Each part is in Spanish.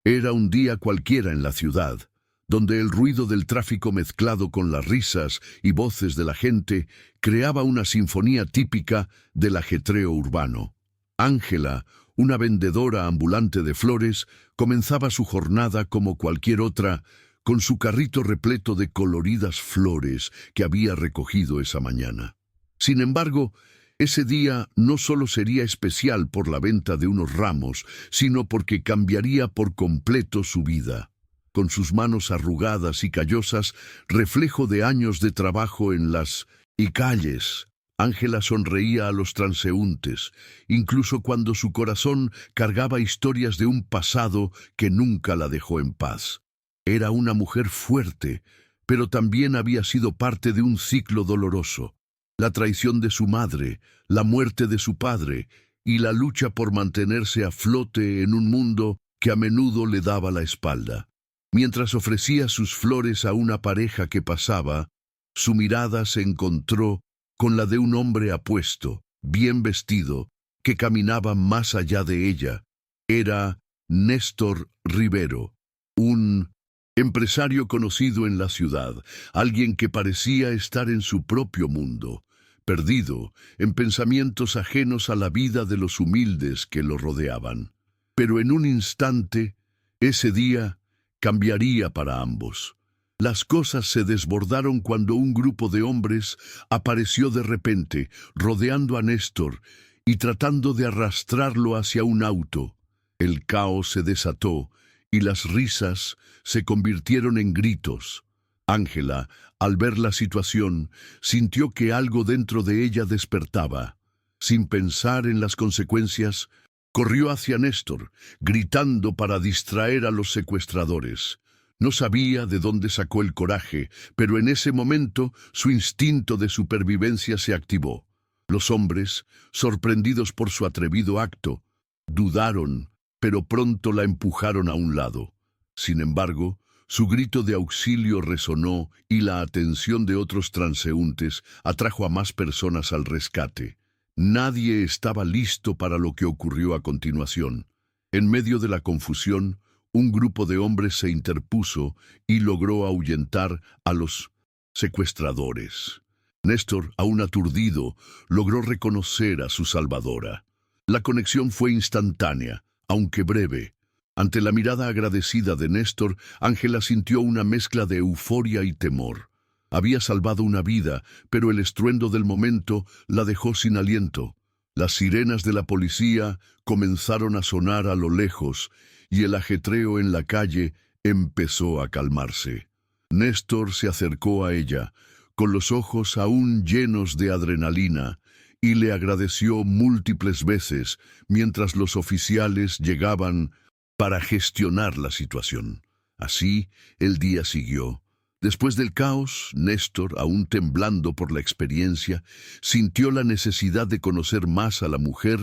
Era un día cualquiera en la ciudad, donde el ruido del tráfico mezclado con las risas y voces de la gente creaba una sinfonía típica del ajetreo urbano. Ángela, una vendedora ambulante de flores, comenzaba su jornada como cualquier otra, con su carrito repleto de coloridas flores que había recogido esa mañana. Sin embargo, ese día no solo sería especial por la venta de unos ramos, sino porque cambiaría por completo su vida. Con sus manos arrugadas y callosas, reflejo de años de trabajo en las calles, Ángela sonreía a los transeúntes, incluso cuando su corazón cargaba historias de un pasado que nunca la dejó en paz. Era una mujer fuerte, pero también había sido parte de un ciclo doloroso. La traición de su madre, la muerte de su padre y la lucha por mantenerse a flote en un mundo que a menudo le daba la espalda. Mientras ofrecía sus flores a una pareja que pasaba, su mirada se encontró con la de un hombre apuesto, bien vestido, que caminaba más allá de ella. Era Néstor Rivero, un empresario conocido en la ciudad, alguien que parecía estar en su propio mundo, perdido en pensamientos ajenos a la vida de los humildes que lo rodeaban. Pero en un instante, ese día cambiaría para ambos. Las cosas se desbordaron cuando un grupo de hombres apareció de repente, rodeando a Néstor y tratando de arrastrarlo hacia un auto. El caos se desató y las risas se convirtieron en gritos. Ángela, al ver la situación, sintió que algo dentro de ella despertaba. Sin pensar en las consecuencias, corrió hacia Néstor, gritando para distraer a los secuestradores. No sabía de dónde sacó el coraje, pero en ese momento su instinto de supervivencia se activó. Los hombres, sorprendidos por su atrevido acto, dudaron, pero pronto la empujaron a un lado. Sin embargo, su grito de auxilio resonó y la atención de otros transeúntes atrajo a más personas al rescate. Nadie estaba listo para lo que ocurrió a continuación. En medio de la confusión, un grupo de hombres se interpuso y logró ahuyentar a los secuestradores. Néstor, aún aturdido, logró reconocer a su salvadora. La conexión fue instantánea, aunque breve. Ante la mirada agradecida de Néstor, Ángela sintió una mezcla de euforia y temor. Había salvado una vida, pero el estruendo del momento la dejó sin aliento. Las sirenas de la policía comenzaron a sonar a lo lejos y el ajetreo en la calle empezó a calmarse. Néstor se acercó a ella, con los ojos aún llenos de adrenalina, y le agradeció múltiples veces mientras los oficiales llegaban para gestionar la situación. Así, el día siguió. Después del caos, Néstor, aún temblando por la experiencia, sintió la necesidad de conocer más a la mujer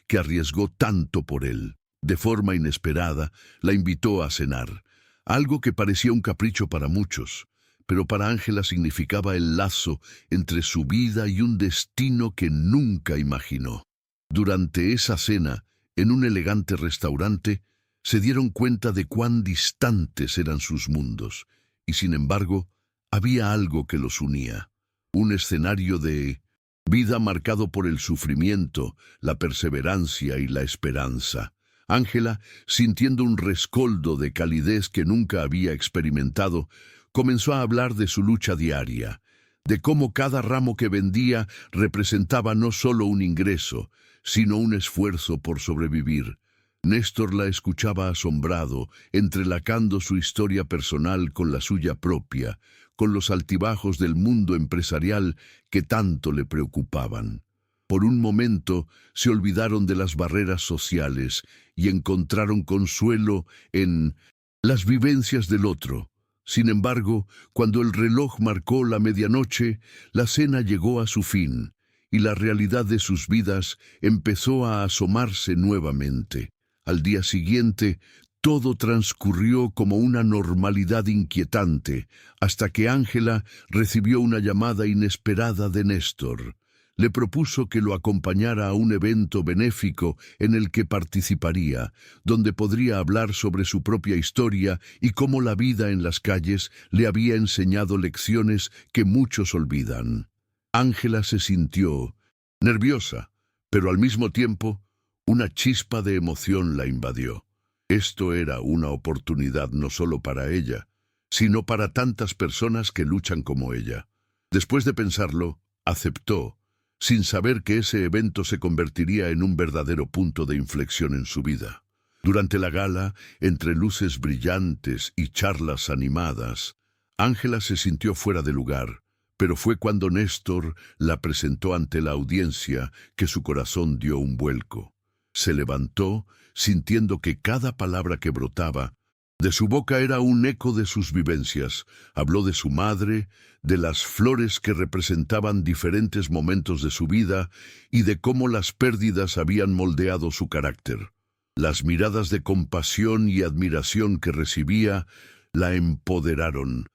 que arriesgó tanto por él. De forma inesperada, la invitó a cenar, algo que parecía un capricho para muchos, pero para Ángela significaba el lazo entre su vida y un destino que nunca imaginó. Durante esa cena, en un elegante restaurante, se dieron cuenta de cuán distantes eran sus mundos, y sin embargo, había algo que los unía. Un escenario de vida marcado por el sufrimiento, la perseverancia y la esperanza. Ángela, sintiendo un rescoldo de calidez que nunca había experimentado, comenzó a hablar de su lucha diaria, de cómo cada ramo que vendía representaba no solo un ingreso, sino un esfuerzo por sobrevivir. Néstor la escuchaba asombrado, entrelazando su historia personal con la suya propia, con los altibajos del mundo empresarial que tanto le preocupaban. Por un momento se olvidaron de las barreras sociales y encontraron consuelo en las vivencias del otro. Sin embargo, cuando el reloj marcó la medianoche, la cena llegó a su fin y la realidad de sus vidas empezó a asomarse nuevamente. Al día siguiente, todo transcurrió como una normalidad inquietante, hasta que Ángela recibió una llamada inesperada de Néstor. le propuso que lo acompañara a un evento benéfico en el que participaría, donde podría hablar sobre su propia historia y cómo la vida en las calles le había enseñado lecciones que muchos olvidan. Ángela se sintió nerviosa, pero al mismo tiempo una chispa de emoción la invadió. Esto era una oportunidad no solo para ella, sino para tantas personas que luchan como ella. Después de pensarlo, aceptó, sin saber que ese evento se convertiría en un verdadero punto de inflexión en su vida. Durante la gala, entre luces brillantes y charlas animadas, Ángela se sintió fuera de lugar, pero fue cuando Néstor la presentó ante la audiencia que su corazón dio un vuelco. Se levantó, sintiendo que cada palabra que brotaba de su boca era un eco de sus vivencias. Habló de su madre, de las flores que representaban diferentes momentos de su vida y de cómo las pérdidas habían moldeado su carácter. Las miradas de compasión y admiración que recibía la empoderaron,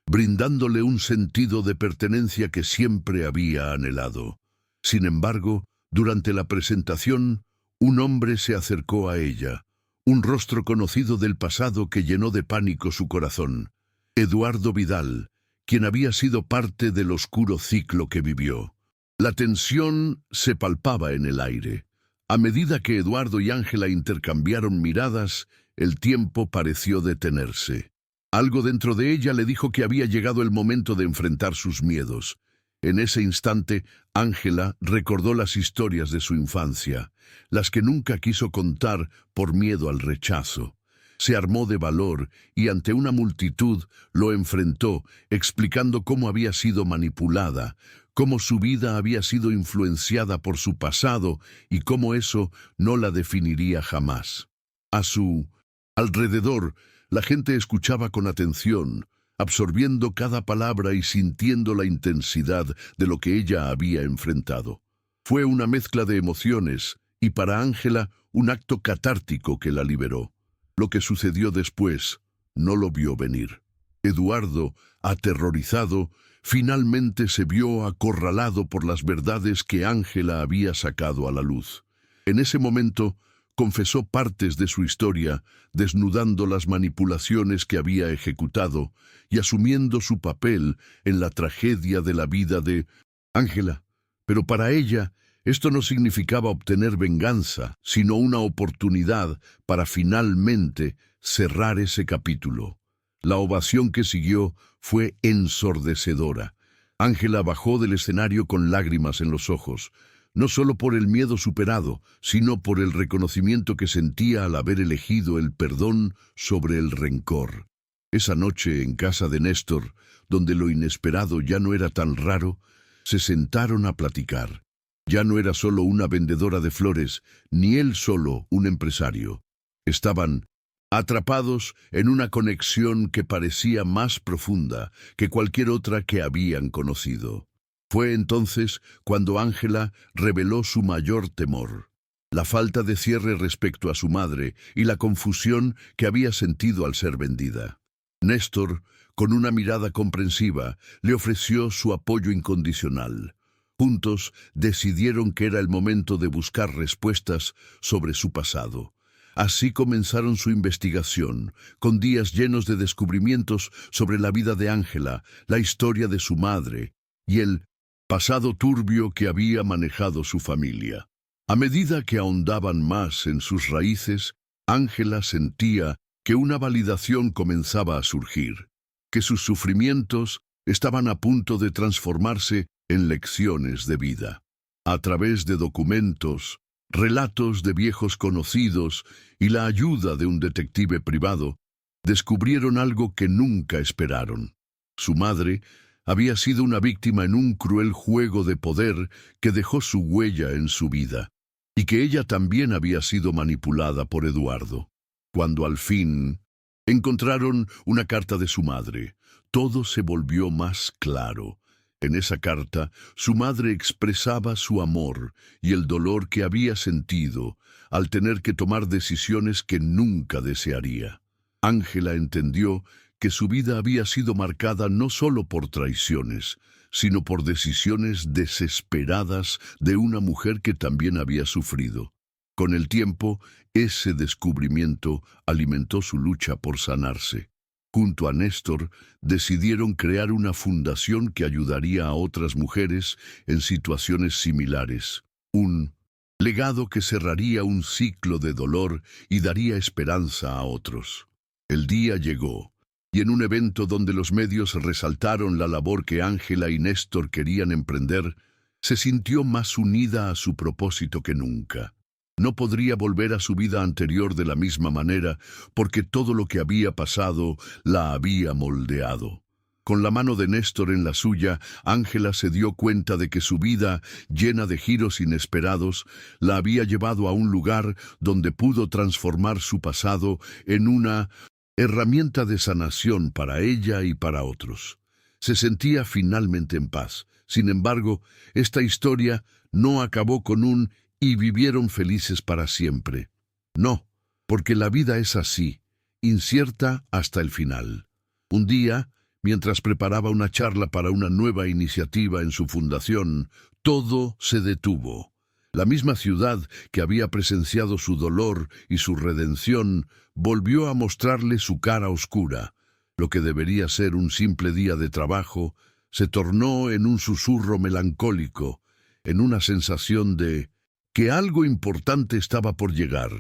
brindándole un sentido de pertenencia que siempre había anhelado. Sin embargo, durante la presentación, un hombre se acercó a ella, un rostro conocido del pasado que llenó de pánico su corazón. Eduardo Vidal, quien había sido parte del oscuro ciclo que vivió. La tensión se palpaba en el aire. A medida que Eduardo y Ángela intercambiaron miradas, el tiempo pareció detenerse. Algo dentro de ella le dijo que había llegado el momento de enfrentar sus miedos. En ese instante, Ángela recordó las historias de su infancia, las que nunca quiso contar por miedo al rechazo. Se armó de valor y ante una multitud lo enfrentó, explicando cómo había sido manipulada, cómo su vida había sido influenciada por su pasado y cómo eso no la definiría jamás. A su alrededor, la gente escuchaba con atención, absorbiendo cada palabra y sintiendo la intensidad de lo que ella había enfrentado. Fue una mezcla de emociones y para Ángela un acto catártico que la liberó. Lo que sucedió después no lo vio venir. Eduardo, aterrorizado, finalmente se vio acorralado por las verdades que Ángela había sacado a la luz. En ese momento, confesó partes de su historia, desnudando las manipulaciones que había ejecutado y asumiendo su papel en la tragedia de la vida de Ángela. Pero para ella, esto no significaba obtener venganza, sino una oportunidad para finalmente cerrar ese capítulo. La ovación que siguió fue ensordecedora. Ángela bajó del escenario con lágrimas en los ojos, no solo por el miedo superado, sino por el reconocimiento que sentía al haber elegido el perdón sobre el rencor. Esa noche en casa de Néstor, donde lo inesperado ya no era tan raro, se sentaron a platicar. Ya no era solo una vendedora de flores, ni él solo un empresario. Estaban atrapados en una conexión que parecía más profunda que cualquier otra que habían conocido. Fue entonces cuando Ángela reveló su mayor temor, la falta de cierre respecto a su madre y la confusión que había sentido al ser vendida. Néstor, con una mirada comprensiva, le ofreció su apoyo incondicional. Juntos decidieron que era el momento de buscar respuestas sobre su pasado. Así comenzaron su investigación, con días llenos de descubrimientos sobre la vida de Ángela, la historia de su madre y el pasado turbio que había manejado su familia. A medida que ahondaban más en sus raíces, Ángela sentía que una validación comenzaba a surgir, que sus sufrimientos estaban a punto de transformarse en lecciones de vida. A través de documentos, relatos de viejos conocidos y la ayuda de un detective privado, descubrieron algo que nunca esperaron. Su madre había sido una víctima en un cruel juego de poder que dejó su huella en su vida, y que ella también había sido manipulada por Eduardo. Cuando al fin encontraron una carta de su madre, todo se volvió más claro. En esa carta, su madre expresaba su amor y el dolor que había sentido al tener que tomar decisiones que nunca desearía. Ángela entendió que su vida había sido marcada no solo por traiciones, sino por decisiones desesperadas de una mujer que también había sufrido. Con el tiempo, ese descubrimiento alimentó su lucha por sanarse. Junto a Néstor, decidieron crear una fundación que ayudaría a otras mujeres en situaciones similares. Un legado que cerraría un ciclo de dolor y daría esperanza a otros. El día llegó, y en un evento donde los medios resaltaron la labor que Ángela y Néstor querían emprender, se sintió más unida a su propósito que nunca. No podría volver a su vida anterior de la misma manera, porque todo lo que había pasado la había moldeado. Con la mano de Néstor en la suya, Ángela se dio cuenta de que su vida, llena de giros inesperados, la había llevado a un lugar donde pudo transformar su pasado en una herramienta de sanación para ella y para otros. Se sentía finalmente en paz. Sin embargo, esta historia no acabó con un "y vivieron felices para siempre". No, porque la vida es así, incierta hasta el final. Un día, mientras preparaba una charla para una nueva iniciativa en su fundación, todo se detuvo. La misma ciudad que había presenciado su dolor y su redención volvió a mostrarle su cara oscura. Lo que debería ser un simple día de trabajo se tornó en un susurro melancólico, en una sensación de que algo importante estaba por llegar.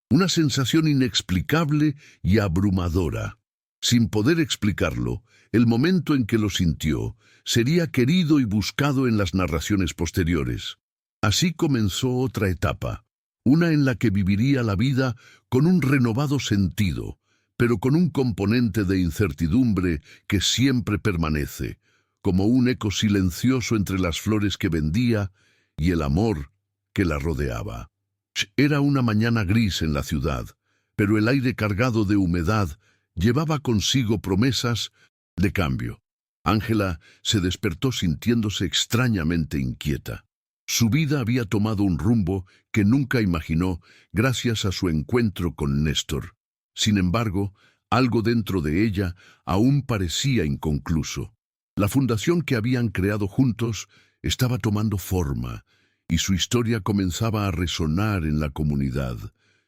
Una sensación inexplicable y abrumadora. Sin poder explicarlo, el momento en que lo sintió sería querido y buscado en las narraciones posteriores. Así comenzó otra etapa, una en la que viviría la vida con un renovado sentido, pero con un componente de incertidumbre que siempre permanece, como un eco silencioso entre las flores que vendía y el amor que la rodeaba. Era una mañana gris en la ciudad, pero el aire cargado de humedad llevaba consigo promesas de cambio. Ángela se despertó sintiéndose extrañamente inquieta. Su vida había tomado un rumbo que nunca imaginó gracias a su encuentro con Néstor. Sin embargo, algo dentro de ella aún parecía inconcluso. La fundación que habían creado juntos estaba tomando forma, y su historia comenzaba a resonar en la comunidad,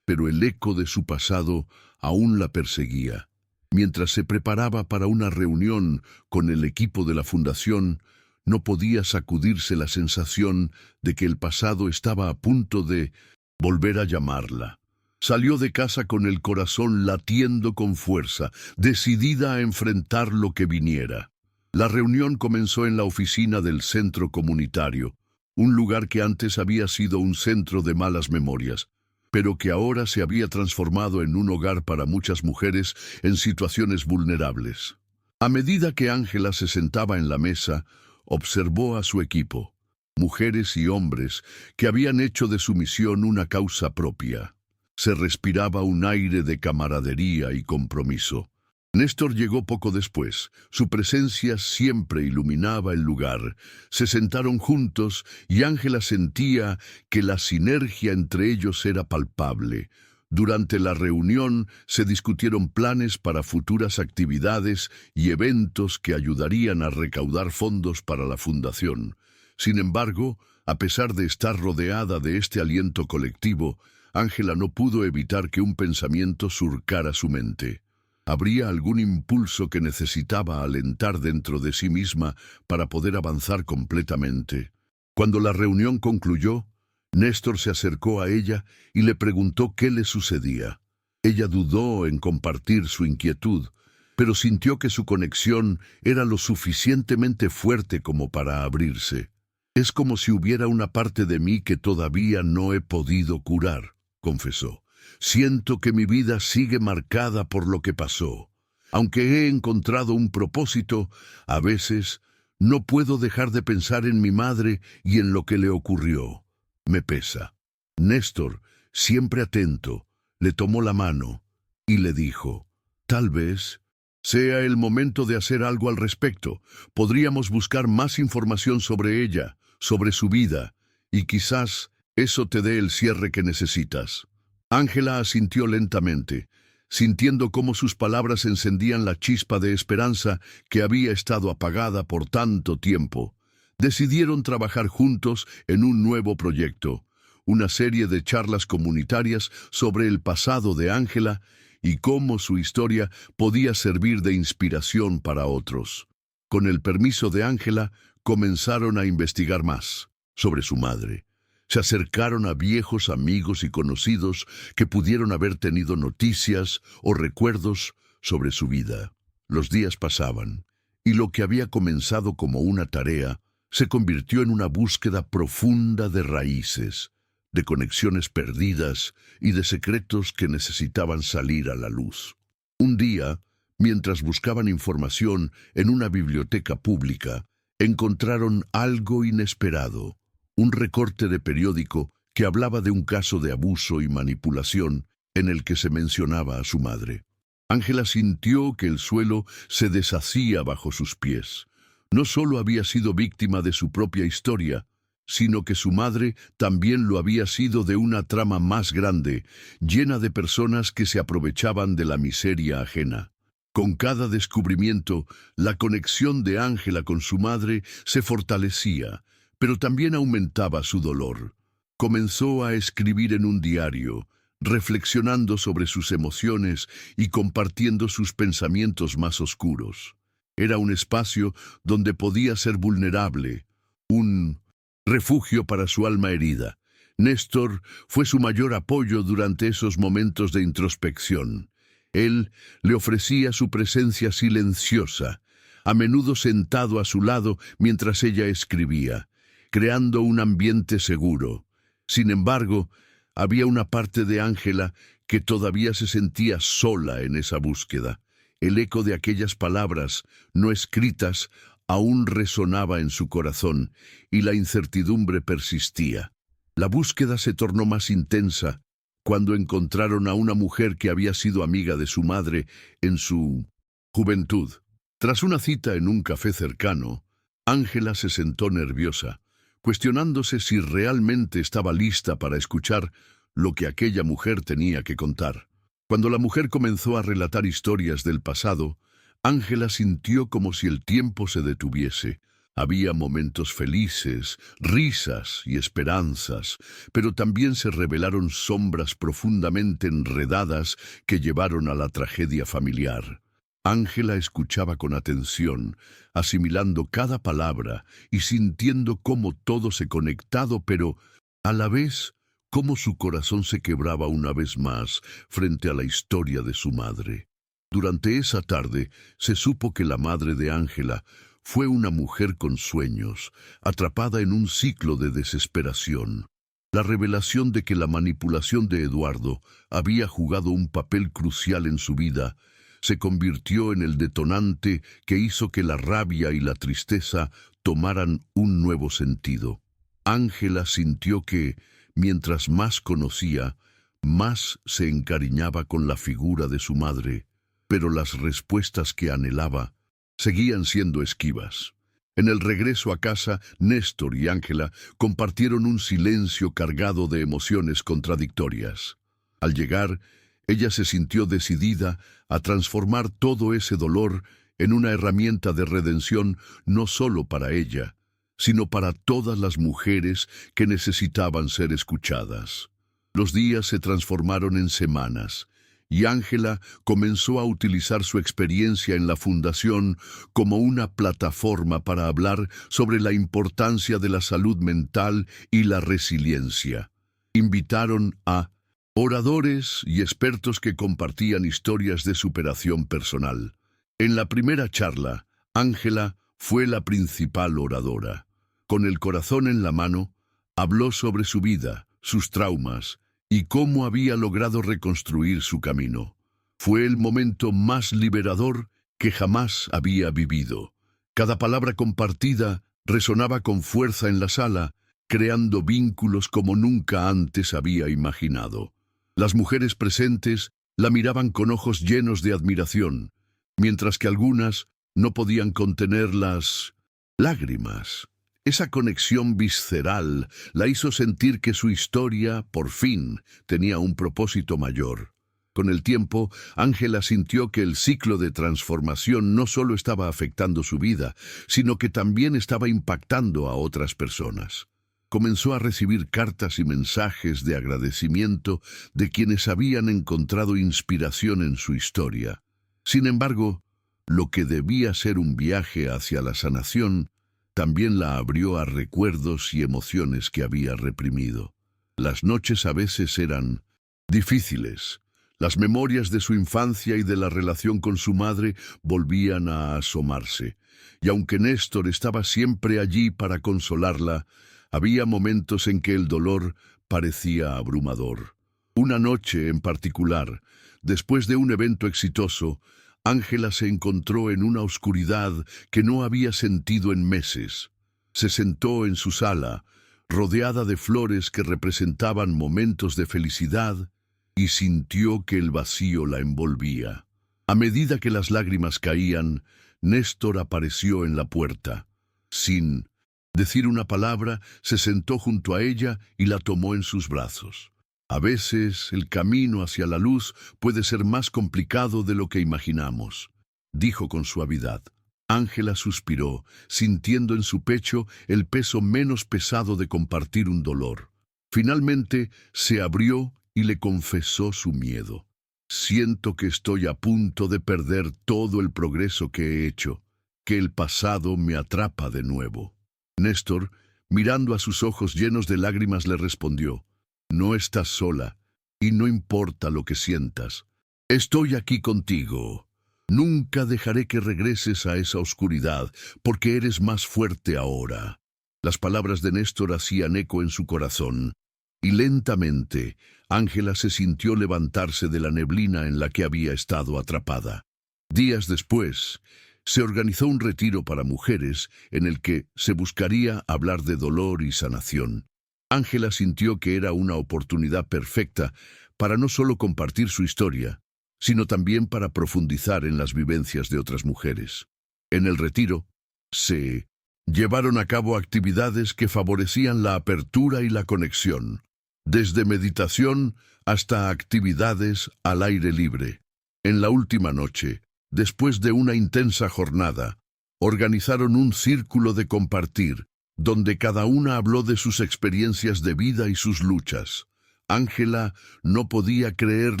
pero el eco de su pasado aún la perseguía. Mientras se preparaba para una reunión con el equipo de la fundación, no podía sacudirse la sensación de que el pasado estaba a punto de volver a llamarla. Salió de casa con el corazón latiendo con fuerza, decidida a enfrentar lo que viniera. La reunión comenzó en la oficina del centro comunitario, un lugar que antes había sido un centro de malas memorias, pero que ahora se había transformado en un hogar para muchas mujeres en situaciones vulnerables. A medida que Ángela se sentaba en la mesa, observó a su equipo, mujeres y hombres que habían hecho de su misión una causa propia. Se respiraba un aire de camaradería y compromiso. Néstor llegó poco después. Su presencia siempre iluminaba el lugar. Se sentaron juntos y Ángela sentía que la sinergia entre ellos era palpable. Durante la reunión se discutieron planes para futuras actividades y eventos que ayudarían a recaudar fondos para la fundación. Sin embargo, a pesar de estar rodeada de este aliento colectivo, Ángela no pudo evitar que un pensamiento surcara su mente. ¿Habría algún impulso que necesitaba alentar dentro de sí misma para poder avanzar completamente? Cuando la reunión concluyó, Néstor se acercó a ella y le preguntó qué le sucedía. Ella dudó en compartir su inquietud, pero sintió que su conexión era lo suficientemente fuerte como para abrirse. «Es como si hubiera una parte de mí que todavía no he podido curar», confesó. «Siento que mi vida sigue marcada por lo que pasó. Aunque he encontrado un propósito, a veces no puedo dejar de pensar en mi madre y en lo que le ocurrió. Me pesa». Néstor, siempre atento, le tomó la mano y le dijo: «Tal vez sea el momento de hacer algo al respecto. Podríamos buscar más información sobre ella, sobre su vida, y quizás eso te dé el cierre que necesitas». Ángela asintió lentamente. sintiendo cómo sus palabras encendían la chispa de esperanza que había estado apagada por tanto tiempo. Decidieron trabajar juntos en un nuevo proyecto, una serie de charlas comunitarias sobre el pasado de Ángela y cómo su historia podía servir de inspiración para otros. Con el permiso de Ángela, comenzaron a investigar más sobre su madre. Se acercaron a viejos amigos y conocidos que pudieron haber tenido noticias o recuerdos sobre su vida. Los días pasaban, y lo que había comenzado como una tarea se convirtió en una búsqueda profunda de raíces, de conexiones perdidas y de secretos que necesitaban salir a la luz. Un día, mientras buscaban información en una biblioteca pública, encontraron algo inesperado, un recorte de periódico que hablaba de un caso de abuso y manipulación en el que se mencionaba a su madre. Ángela sintió que el suelo se deshacía bajo sus pies. No solo había sido víctima de su propia historia, sino que su madre también lo había sido de una trama más grande, llena de personas que se aprovechaban de la miseria ajena. Con cada descubrimiento, la conexión de Ángela con su madre se fortalecía, pero también aumentaba su dolor. Comenzó a escribir en un diario, reflexionando sobre sus emociones y compartiendo sus pensamientos más oscuros. Era un espacio donde podía ser vulnerable, un refugio para su alma herida. Néstor fue su mayor apoyo durante esos momentos de introspección. Él le ofrecía su presencia silenciosa, a menudo sentado a su lado mientras ella escribía, creando un ambiente seguro. Sin embargo, había una parte de Ángela que todavía se sentía sola en esa búsqueda. El eco de aquellas palabras, no escritas, aún resonaba en su corazón, y la incertidumbre persistía. La búsqueda se tornó más intensa cuando encontraron a una mujer que había sido amiga de su madre en su juventud. Tras una cita en un café cercano, Ángela se sentó nerviosa, cuestionándose si realmente estaba lista para escuchar lo que aquella mujer tenía que contar. Cuando la mujer comenzó a relatar historias del pasado, Ángela sintió como si el tiempo se detuviese. Había momentos felices, risas y esperanzas, pero también se revelaron sombras profundamente enredadas que llevaron a la tragedia familiar. Ángela escuchaba con atención, asimilando cada palabra y sintiendo cómo todo se conectado, pero a la vez cómo su corazón se quebraba una vez más frente a la historia de su madre. Durante esa tarde se supo que la madre de Ángela fue una mujer con sueños, atrapada en un ciclo de desesperación. La revelación de que la manipulación de Eduardo había jugado un papel crucial en su vida se convirtió en el detonante que hizo que la rabia y la tristeza tomaran un nuevo sentido. Ángela sintió que, mientras más conocía, más se encariñaba con la figura de su madre, pero las respuestas que anhelaba seguían siendo esquivas. En el regreso a casa, Néstor y Ángela compartieron un silencio cargado de emociones contradictorias. Al llegar, ella se sintió decidida a transformar todo ese dolor en una herramienta de redención no solo para ella, sino para todas las mujeres que necesitaban ser escuchadas. Los días se transformaron en semanas, y Ángela comenzó a utilizar su experiencia en la fundación como una plataforma para hablar sobre la importancia de la salud mental y la resiliencia. Invitaron a oradores y expertos que compartían historias de superación personal. En la primera charla, Ángela fue la principal oradora. Con el corazón en la mano, habló sobre su vida, sus traumas y cómo había logrado reconstruir su camino. Fue el momento más liberador que jamás había vivido. Cada palabra compartida resonaba con fuerza en la sala, creando vínculos como nunca antes había imaginado. Las mujeres presentes la miraban con ojos llenos de admiración, mientras que algunas no podían contener las lágrimas. Esa conexión visceral la hizo sentir que su historia, por fin, tenía un propósito mayor. Con el tiempo, Ángela sintió que el ciclo de transformación no solo estaba afectando su vida, sino que también estaba impactando a otras personas. Comenzó a recibir cartas y mensajes de agradecimiento de quienes habían encontrado inspiración en su historia. Sin embargo, lo que debía ser un viaje hacia la sanación, también la abrió a recuerdos y emociones que había reprimido. Las noches a veces eran difíciles. Las memorias de su infancia y de la relación con su madre volvían a asomarse, y aunque Néstor estaba siempre allí para consolarla, había momentos en que el dolor parecía abrumador. Una noche en particular, después de un evento exitoso, Ángela se encontró en una oscuridad que no había sentido en meses. Se sentó en su sala, rodeada de flores que representaban momentos de felicidad, y sintió que el vacío la envolvía. A medida que las lágrimas caían, Néstor apareció en la puerta. Sin decir una palabra, se sentó junto a ella y la tomó en sus brazos. A veces, el camino hacia la luz puede ser más complicado de lo que imaginamos, dijo con suavidad. Ángela suspiró, sintiendo en su pecho el peso menos pesado de compartir un dolor. Finalmente, se abrió y le confesó su miedo. Siento que estoy a punto de perder todo el progreso que he hecho, que el pasado me atrapa de nuevo. Néstor, mirando a sus ojos llenos de lágrimas, le respondió: no estás sola, y no importa lo que sientas. Estoy aquí contigo. Nunca dejaré que regreses a esa oscuridad, porque eres más fuerte ahora. Las palabras de Néstor hacían eco en su corazón, y lentamente Ángela se sintió levantarse de la neblina en la que había estado atrapada. Días después, se organizó un retiro para mujeres en el que se buscaría hablar de dolor y sanación. Ángela sintió que era una oportunidad perfecta para no solo compartir su historia, sino también para profundizar en las vivencias de otras mujeres. En el retiro, se llevaron a cabo actividades que favorecían la apertura y la conexión, desde meditación hasta actividades al aire libre. En la última noche, después de una intensa jornada, organizaron un círculo de compartir, donde cada una habló de sus experiencias de vida y sus luchas. Ángela no podía creer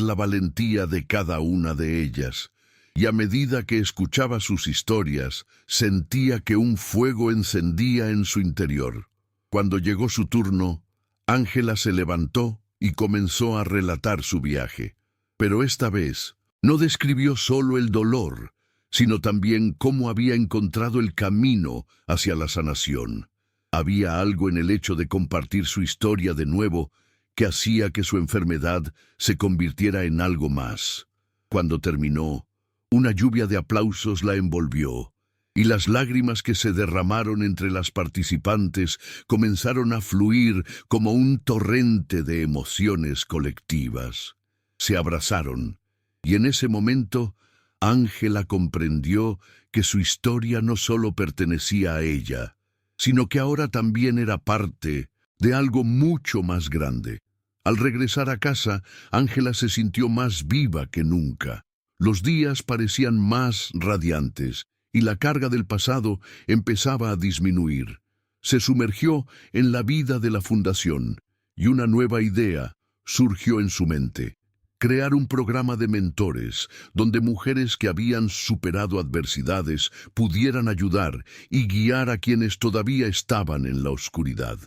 la valentía de cada una de ellas, y a medida que escuchaba sus historias, sentía que un fuego encendía en su interior. Cuando llegó su turno, Ángela se levantó y comenzó a relatar su viaje. Pero esta vez, no describió solo el dolor, sino también cómo había encontrado el camino hacia la sanación. Había algo en el hecho de compartir su historia de nuevo que hacía que su enfermedad se convirtiera en algo más. Cuando terminó, una lluvia de aplausos la envolvió, y las lágrimas que se derramaron entre las participantes comenzaron a fluir como un torrente de emociones colectivas. Se abrazaron, y en ese momento, Ángela comprendió que su historia no solo pertenecía a ella, sino que ahora también era parte de algo mucho más grande. Al regresar a casa, Ángela se sintió más viva que nunca. Los días parecían más radiantes, y la carga del pasado empezaba a disminuir. Se sumergió en la vida de la fundación, y una nueva idea surgió en su mente: crear un programa de mentores, donde mujeres que habían superado adversidades pudieran ayudar y guiar a quienes todavía estaban en la oscuridad.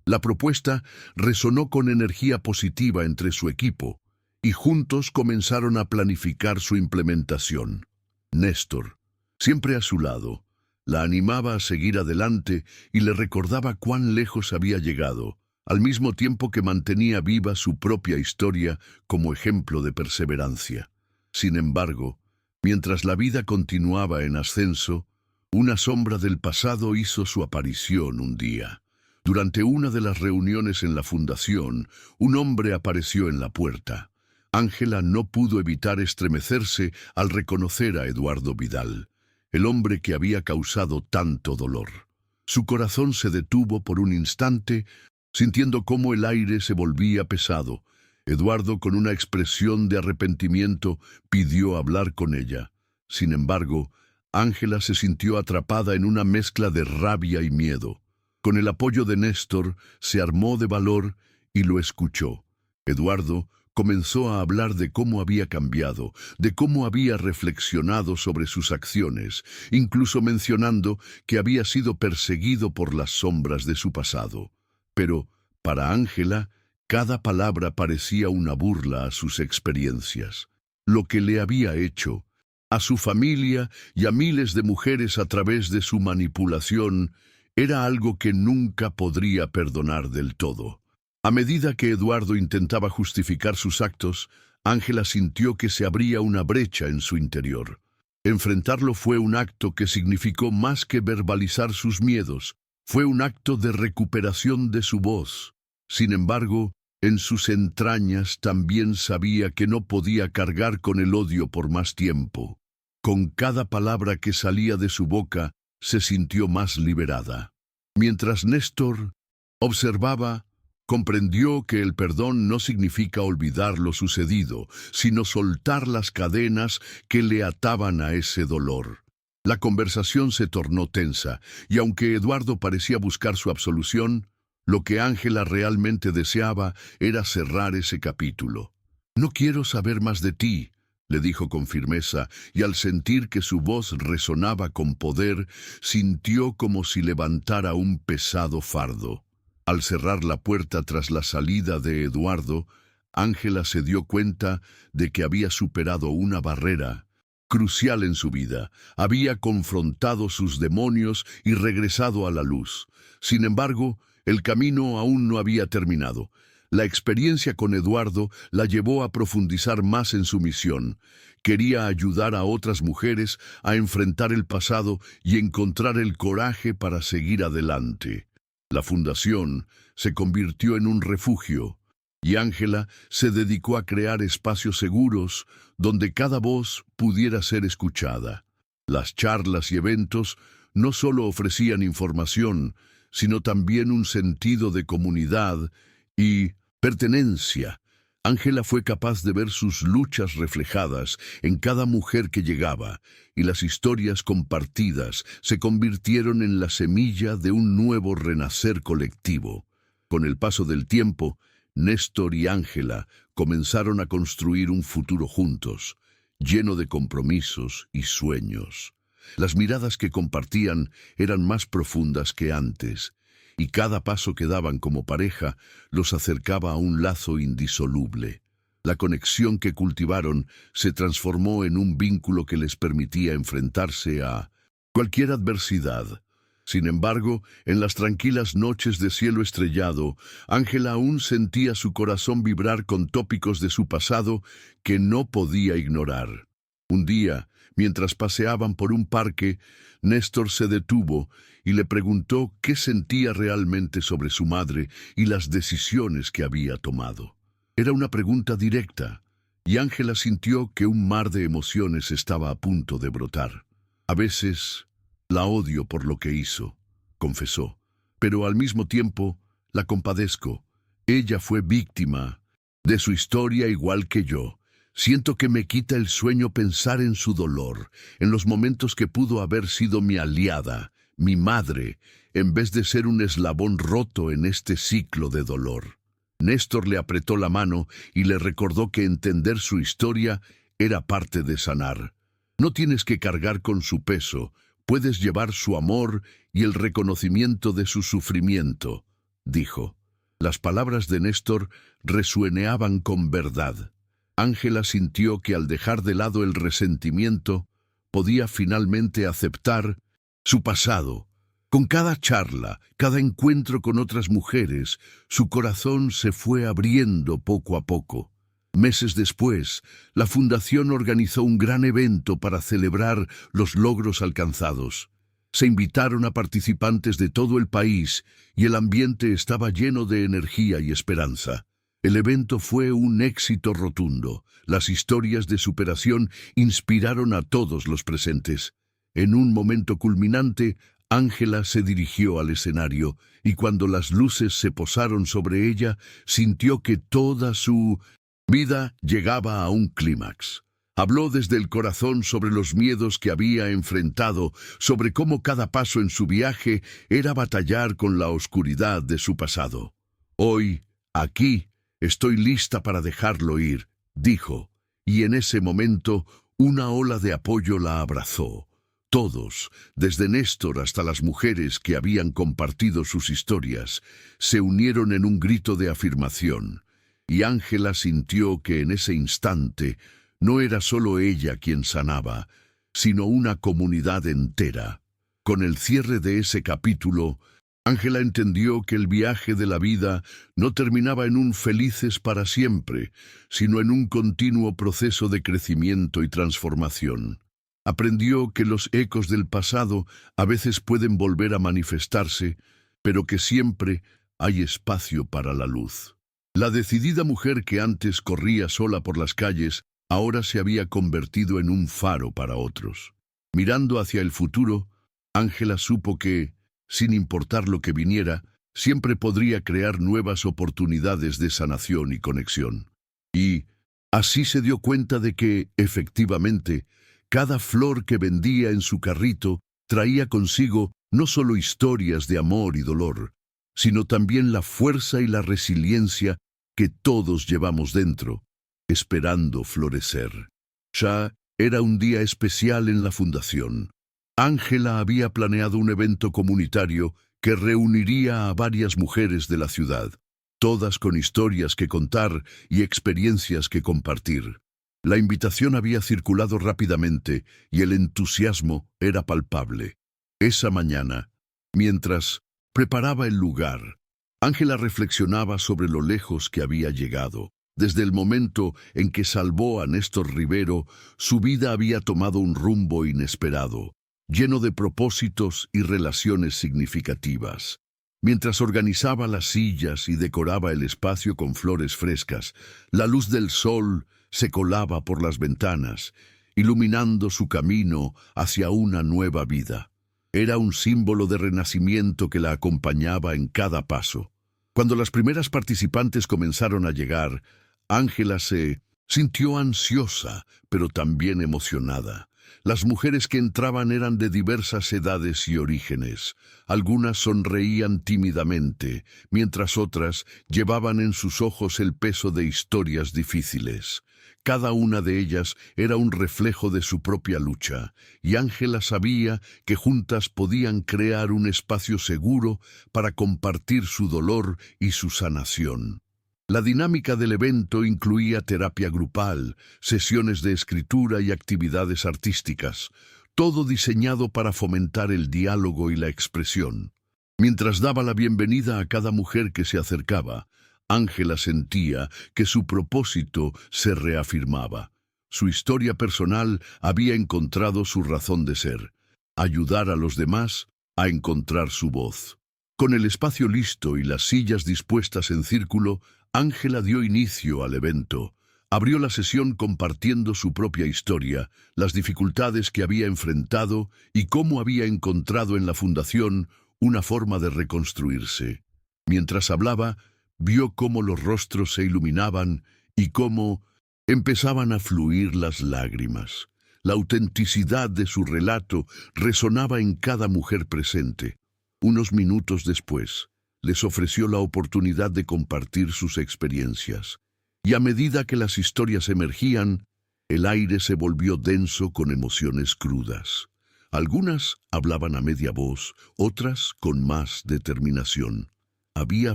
La propuesta resonó con energía positiva entre su equipo, y juntos comenzaron a planificar su implementación. Néstor, siempre a su lado, la animaba a seguir adelante y le recordaba cuán lejos había llegado, al mismo tiempo que mantenía viva su propia historia como ejemplo de perseverancia. Sin embargo, mientras la vida continuaba en ascenso, una sombra del pasado hizo su aparición un día. Durante una de las reuniones en la fundación, un hombre apareció en la puerta. Ángela no pudo evitar estremecerse al reconocer a Eduardo Vidal, el hombre que había causado tanto dolor. Su corazón se detuvo por un instante, sintiendo cómo el aire se volvía pesado, Eduardo, con una expresión de arrepentimiento, pidió hablar con ella. Sin embargo, Ángela se sintió atrapada en una mezcla de rabia y miedo. Con el apoyo de Néstor, se armó de valor y lo escuchó. Eduardo comenzó a hablar de cómo había cambiado, de cómo había reflexionado sobre sus acciones, incluso mencionando que había sido perseguido por las sombras de su pasado. Pero, para Ángela, cada palabra parecía una burla a sus experiencias. Lo que le había hecho, a su familia y a miles de mujeres a través de su manipulación, era algo que nunca podría perdonar del todo. A medida que Eduardo intentaba justificar sus actos, Ángela sintió que se abría una brecha en su interior. Enfrentarlo fue un acto que significó más que verbalizar sus miedos, fue un acto de recuperación de su voz. Sin embargo, en sus entrañas también sabía que no podía cargar con el odio por más tiempo. Con cada palabra que salía de su boca, se sintió más liberada. Mientras Néstor observaba, comprendió que el perdón no significa olvidar lo sucedido, sino soltar las cadenas que le ataban a ese dolor. La conversación se tornó tensa, y aunque Eduardo parecía buscar su absolución, lo que Ángela realmente deseaba era cerrar ese capítulo. «No quiero saber más de ti», le dijo con firmeza, y al sentir que su voz resonaba con poder, sintió como si levantara un pesado fardo. Al cerrar la puerta tras la salida de Eduardo, Ángela se dio cuenta de que había superado una barrera crucial en su vida. Había confrontado sus demonios y regresado a la luz. Sin embargo, el camino aún no había terminado. La experiencia con Eduardo la llevó a profundizar más en su misión. Quería ayudar a otras mujeres a enfrentar el pasado y encontrar el coraje para seguir adelante. La fundación se convirtió en un refugio, y Ángela se dedicó a crear espacios seguros donde cada voz pudiera ser escuchada. Las charlas y eventos no solo ofrecían información, sino también un sentido de comunidad y pertenencia. Ángela fue capaz de ver sus luchas reflejadas en cada mujer que llegaba, y las historias compartidas se convirtieron en la semilla de un nuevo renacer colectivo. Con el paso del tiempo, Néstor y Ángela comenzaron a construir un futuro juntos, lleno de compromisos y sueños. Las miradas que compartían eran más profundas que antes, y cada paso que daban como pareja los acercaba a un lazo indisoluble. La conexión que cultivaron se transformó en un vínculo que les permitía enfrentarse a cualquier adversidad. Sin embargo, en las tranquilas noches de cielo estrellado, Ángela aún sentía su corazón vibrar con tópicos de su pasado que no podía ignorar. Un día, mientras paseaban por un parque, Néstor se detuvo y le preguntó qué sentía realmente sobre su madre y las decisiones que había tomado. Era una pregunta directa, y Ángela sintió que un mar de emociones estaba a punto de brotar. «A veces la odio por lo que hizo», confesó, «pero al mismo tiempo la compadezco. Ella fue víctima de su historia igual que yo. Siento que me quita el sueño pensar en su dolor, en los momentos que pudo haber sido mi aliada, mi madre, en vez de ser un eslabón roto en este ciclo de dolor». Néstor le apretó la mano y le recordó que entender su historia era parte de sanar. «No tienes que cargar con su peso, puedes llevar su amor y el reconocimiento de su sufrimiento», dijo. Las palabras de Néstor resuenaban con verdad. Ángela sintió que al dejar de lado el resentimiento, podía finalmente aceptar su pasado. Con cada charla, cada encuentro con otras mujeres, su corazón se fue abriendo poco a poco. Meses después, la fundación organizó un gran evento para celebrar los logros alcanzados. Se invitaron a participantes de todo el país y el ambiente estaba lleno de energía y esperanza. El evento fue un éxito rotundo. Las historias de superación inspiraron a todos los presentes. En un momento culminante, Ángela se dirigió al escenario y cuando las luces se posaron sobre ella, sintió que toda su vida llegaba a un clímax. Habló desde el corazón sobre los miedos que había enfrentado, sobre cómo cada paso en su viaje era batallar con la oscuridad de su pasado. Hoy, aquí, estoy lista para dejarlo ir, dijo, y en ese momento una ola de apoyo la abrazó. Todos, desde Néstor hasta las mujeres que habían compartido sus historias, se unieron en un grito de afirmación, y Ángela sintió que en ese instante no era solo ella quien sanaba, sino una comunidad entera. Con el cierre de ese capítulo, Ángela entendió que el viaje de la vida no terminaba en un felices para siempre, sino en un continuo proceso de crecimiento y transformación. Aprendió que los ecos del pasado a veces pueden volver a manifestarse, pero que siempre hay espacio para la luz. La decidida mujer que antes corría sola por las calles, ahora se había convertido en un faro para otros. Mirando hacia el futuro, Ángela supo que, sin importar lo que viniera, siempre podría crear nuevas oportunidades de sanación y conexión. Y así se dio cuenta de que, efectivamente, cada flor que vendía en su carrito traía consigo no solo historias de amor y dolor, sino también la fuerza y la resiliencia que todos llevamos dentro, esperando florecer. Ya era un día especial en la fundación. Ángela había planeado un evento comunitario que reuniría a varias mujeres de la ciudad, todas con historias que contar y experiencias que compartir. La invitación había circulado rápidamente y el entusiasmo era palpable. Esa mañana, mientras preparaba el lugar, Ángela reflexionaba sobre lo lejos que había llegado. Desde el momento en que salvó a Néstor Rivero, su vida había tomado un rumbo inesperado, lleno de propósitos y relaciones significativas. Mientras organizaba las sillas y decoraba el espacio con flores frescas, la luz del sol se colaba por las ventanas, iluminando su camino hacia una nueva vida. Era un símbolo de renacimiento que la acompañaba en cada paso. Cuando las primeras participantes comenzaron a llegar, Ángela se sintió ansiosa, pero también emocionada. Las mujeres que entraban eran de diversas edades y orígenes. Algunas sonreían tímidamente, mientras otras llevaban en sus ojos el peso de historias difíciles. Cada una de ellas era un reflejo de su propia lucha, y Ángela sabía que juntas podían crear un espacio seguro para compartir su dolor y su sanación. La dinámica del evento incluía terapia grupal, sesiones de escritura y actividades artísticas, todo diseñado para fomentar el diálogo y la expresión. Mientras daba la bienvenida a cada mujer que se acercaba, Ángela sentía que su propósito se reafirmaba. Su historia personal había encontrado su razón de ser: ayudar a los demás a encontrar su voz. Con el espacio listo y las sillas dispuestas en círculo, Ángela dio inicio al evento. Abrió la sesión compartiendo su propia historia, las dificultades que había enfrentado y cómo había encontrado en la fundación una forma de reconstruirse. Mientras hablaba, vio cómo los rostros se iluminaban y cómo empezaban a fluir las lágrimas. La autenticidad de su relato resonaba en cada mujer presente. Unos minutos después, les ofreció la oportunidad de compartir sus experiencias. Y a medida que las historias emergían, el aire se volvió denso con emociones crudas. Algunas hablaban a media voz, otras con más determinación. Había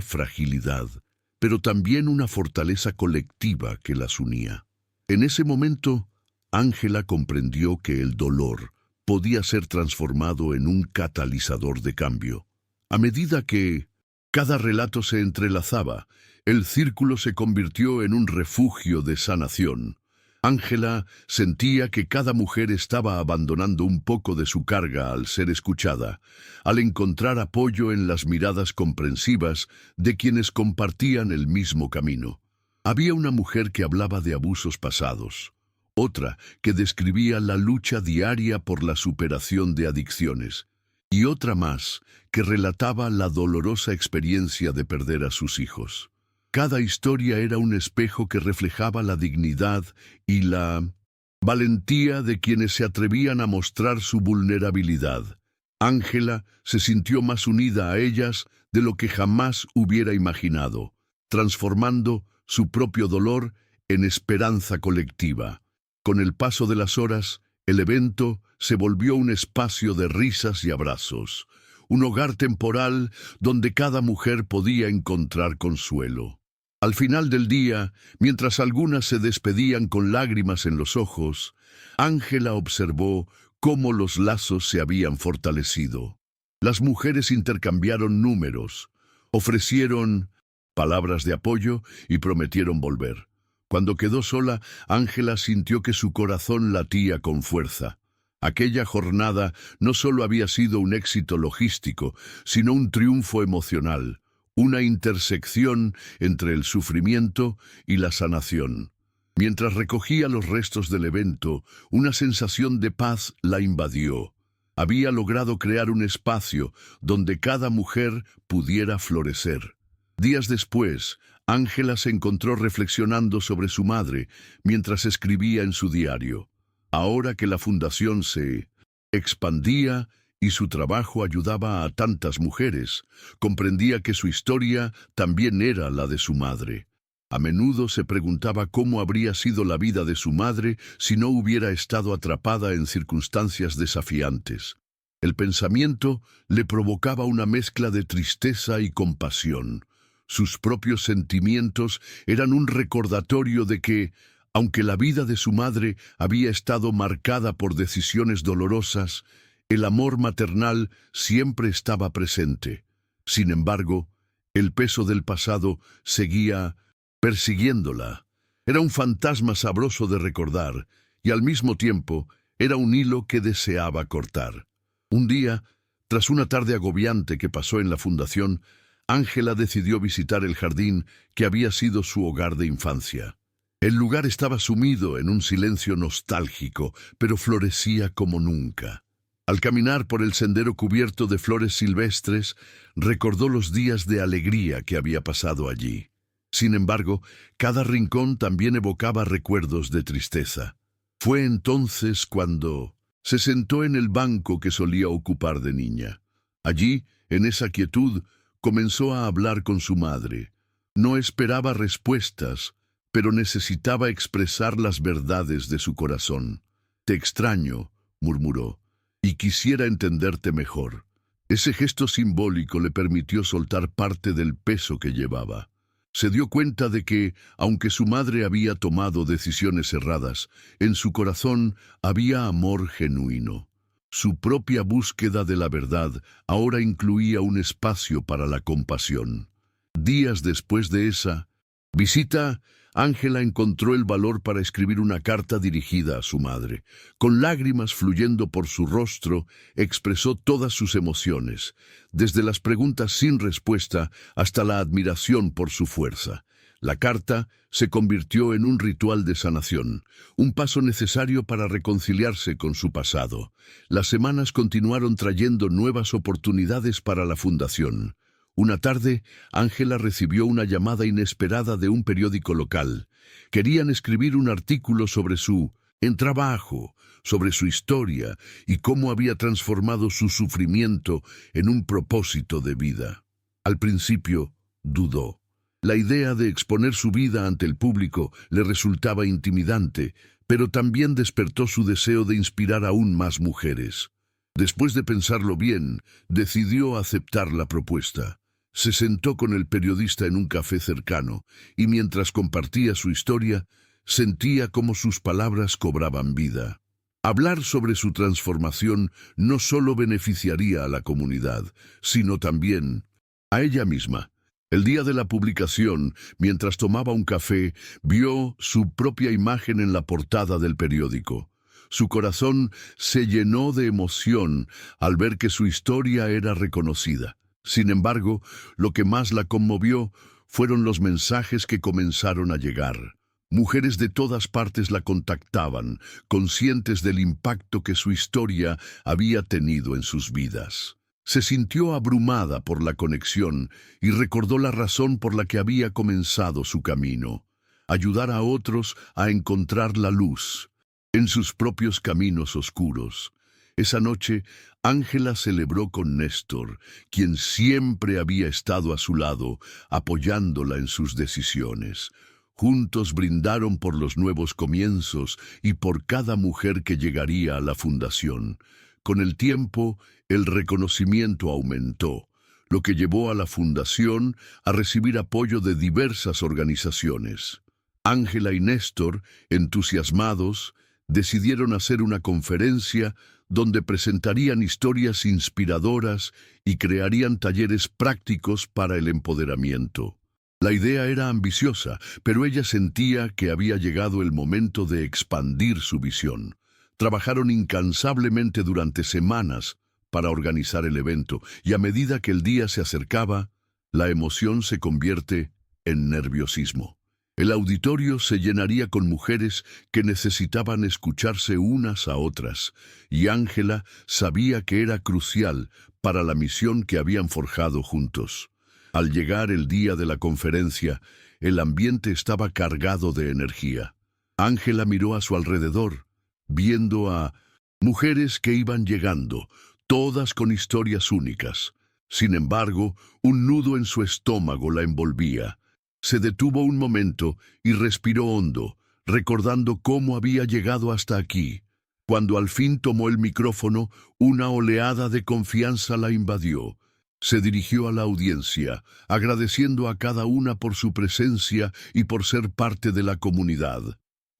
fragilidad, pero también una fortaleza colectiva que las unía. En ese momento, Ángela comprendió que el dolor podía ser transformado en un catalizador de cambio. A medida que cada relato se entrelazaba, el círculo se convirtió en un refugio de sanación. Ángela sentía que cada mujer estaba abandonando un poco de su carga al ser escuchada, al encontrar apoyo en las miradas comprensivas de quienes compartían el mismo camino. Había una mujer que hablaba de abusos pasados, otra que describía la lucha diaria por la superación de adicciones, y otra más que relataba la dolorosa experiencia de perder a sus hijos. Cada historia era un espejo que reflejaba la dignidad y la valentía de quienes se atrevían a mostrar su vulnerabilidad. Ángela se sintió más unida a ellas de lo que jamás hubiera imaginado, transformando su propio dolor en esperanza colectiva. Con el paso de las horas, el evento se volvió un espacio de risas y abrazos, un hogar temporal donde cada mujer podía encontrar consuelo. Al final del día, mientras algunas se despedían con lágrimas en los ojos, Ángela observó cómo los lazos se habían fortalecido. Las mujeres intercambiaron números, ofrecieron palabras de apoyo y prometieron volver. Cuando quedó sola, Ángela sintió que su corazón latía con fuerza. Aquella jornada no solo había sido un éxito logístico, sino un triunfo emocional, una intersección entre el sufrimiento y la sanación. Mientras recogía los restos del evento, una sensación de paz la invadió. Había logrado crear un espacio donde cada mujer pudiera florecer. Días después, Ángela se encontró reflexionando sobre su madre mientras escribía en su diario. Ahora que la fundación se expandía y su trabajo ayudaba a tantas mujeres, comprendía que su historia también era la de su madre. A menudo se preguntaba cómo habría sido la vida de su madre si no hubiera estado atrapada en circunstancias desafiantes. El pensamiento le provocaba una mezcla de tristeza y compasión. Sus propios sentimientos eran un recordatorio de que, aunque la vida de su madre había estado marcada por decisiones dolorosas, el amor maternal siempre estaba presente. Sin embargo, el peso del pasado seguía persiguiéndola. Era un fantasma sabroso de recordar, y al mismo tiempo era un hilo que deseaba cortar. Un día, tras una tarde agobiante que pasó en la fundación, Ángela decidió visitar el jardín que había sido su hogar de infancia. El lugar estaba sumido en un silencio nostálgico, pero florecía como nunca. Al caminar por el sendero cubierto de flores silvestres, recordó los días de alegría que había pasado allí. Sin embargo, cada rincón también evocaba recuerdos de tristeza. Fue entonces cuando se sentó en el banco que solía ocupar de niña. Allí, en esa quietud, comenzó a hablar con su madre. No esperaba respuestas, pero necesitaba expresar las verdades de su corazón. «Te extraño», murmuró, «y quisiera entenderte mejor». Ese gesto simbólico le permitió soltar parte del peso que llevaba. Se dio cuenta de que, aunque su madre había tomado decisiones erradas, en su corazón había amor genuino. Su propia búsqueda de la verdad ahora incluía un espacio para la compasión. Días después de esa visita, Ángela encontró el valor para escribir una carta dirigida a su madre. Con lágrimas fluyendo por su rostro, expresó todas sus emociones, desde las preguntas sin respuesta hasta la admiración por su fuerza. La carta se convirtió en un ritual de sanación, un paso necesario para reconciliarse con su pasado. Las semanas continuaron trayendo nuevas oportunidades para la fundación. Una tarde, Ángela recibió una llamada inesperada de un periódico local. Querían escribir un artículo sobre su trabajo, sobre su historia y cómo había transformado su sufrimiento en un propósito de vida. Al principio, dudó. La idea de exponer su vida ante el público le resultaba intimidante, pero también despertó su deseo de inspirar aún más mujeres. Después de pensarlo bien, decidió aceptar la propuesta. Se sentó con el periodista en un café cercano, y mientras compartía su historia, sentía cómo sus palabras cobraban vida. Hablar sobre su transformación no solo beneficiaría a la comunidad, sino también a ella misma. El día de la publicación, mientras tomaba un café, vio su propia imagen en la portada del periódico. Su corazón se llenó de emoción al ver que su historia era reconocida. Sin embargo, lo que más la conmovió fueron los mensajes que comenzaron a llegar. Mujeres de todas partes la contactaban, conscientes del impacto que su historia había tenido en sus vidas. Se sintió abrumada por la conexión y recordó la razón por la que había comenzado su camino: ayudar a otros a encontrar la luz en sus propios caminos oscuros. Esa noche, Ángela celebró con Néstor, quien siempre había estado a su lado, apoyándola en sus decisiones. Juntos brindaron por los nuevos comienzos y por cada mujer que llegaría a la fundación. Con el tiempo, el reconocimiento aumentó, lo que llevó a la fundación a recibir apoyo de diversas organizaciones. Ángela y Néstor, entusiasmados, decidieron hacer una conferencia donde presentarían historias inspiradoras y crearían talleres prácticos para el empoderamiento. La idea era ambiciosa, pero ella sentía que había llegado el momento de expandir su visión. Trabajaron incansablemente durante semanas para organizar el evento, y a medida que el día se acercaba, la emoción se convierte en nerviosismo. El auditorio se llenaría con mujeres que necesitaban escucharse unas a otras, y Ángela sabía que era crucial para la misión que habían forjado juntos. Al llegar el día de la conferencia, el ambiente estaba cargado de energía. Ángela miró a su alrededor, viendo a mujeres que iban llegando, todas con historias únicas. Sin embargo, un nudo en su estómago la envolvía. Se detuvo un momento y respiró hondo, recordando cómo había llegado hasta aquí. Cuando al fin tomó el micrófono, una oleada de confianza la invadió. Se dirigió a la audiencia, agradeciendo a cada una por su presencia y por ser parte de la comunidad.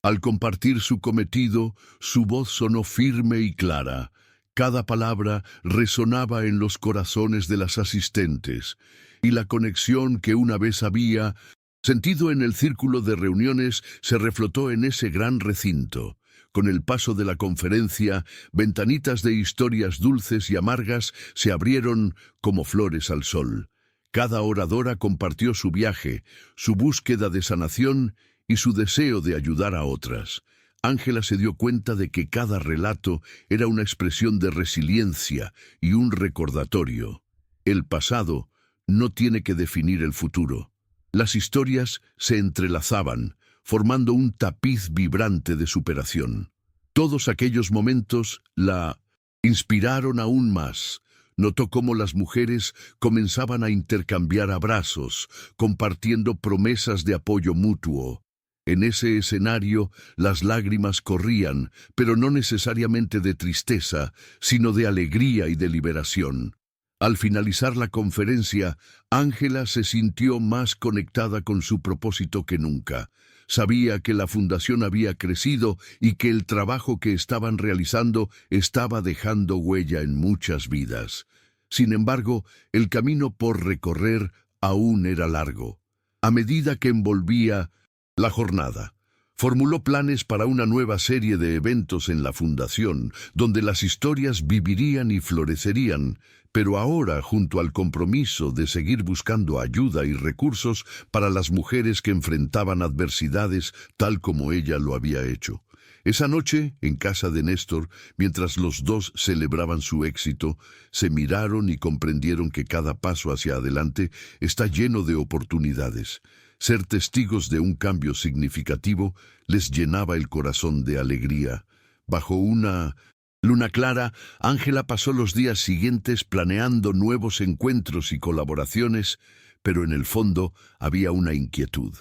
Al compartir su cometido, su voz sonó firme y clara. Cada palabra resonaba en los corazones de las asistentes, y la conexión que una vez había sentido en el círculo de reuniones se reflotó en ese gran recinto. Con el paso de la conferencia, ventanitas de historias dulces y amargas se abrieron como flores al sol. Cada oradora compartió su viaje, su búsqueda de sanación y su deseo de ayudar a otras. Ángela se dio cuenta de que cada relato era una expresión de resiliencia y un recordatorio. El pasado no tiene que definir el futuro. Las historias se entrelazaban, formando un tapiz vibrante de superación. Todos aquellos momentos la inspiraron aún más. Notó cómo las mujeres comenzaban a intercambiar abrazos, compartiendo promesas de apoyo mutuo. En ese escenario, las lágrimas corrían, pero no necesariamente de tristeza, sino de alegría y de liberación. Al finalizar la conferencia, Ángela se sintió más conectada con su propósito que nunca. Sabía que la fundación había crecido y que el trabajo que estaban realizando estaba dejando huella en muchas vidas. Sin embargo, el camino por recorrer aún era largo. A medida que envolvía la jornada, formuló planes para una nueva serie de eventos en la fundación, donde las historias vivirían y florecerían, pero ahora junto al compromiso de seguir buscando ayuda y recursos para las mujeres que enfrentaban adversidades tal como ella lo había hecho. Esa noche, en casa de Néstor, mientras los dos celebraban su éxito, se miraron y comprendieron que cada paso hacia adelante está lleno de oportunidades. Ser testigos de un cambio significativo les llenaba el corazón de alegría. Bajo una luna clara, Ángela pasó los días siguientes planeando nuevos encuentros y colaboraciones, pero en el fondo había una inquietud.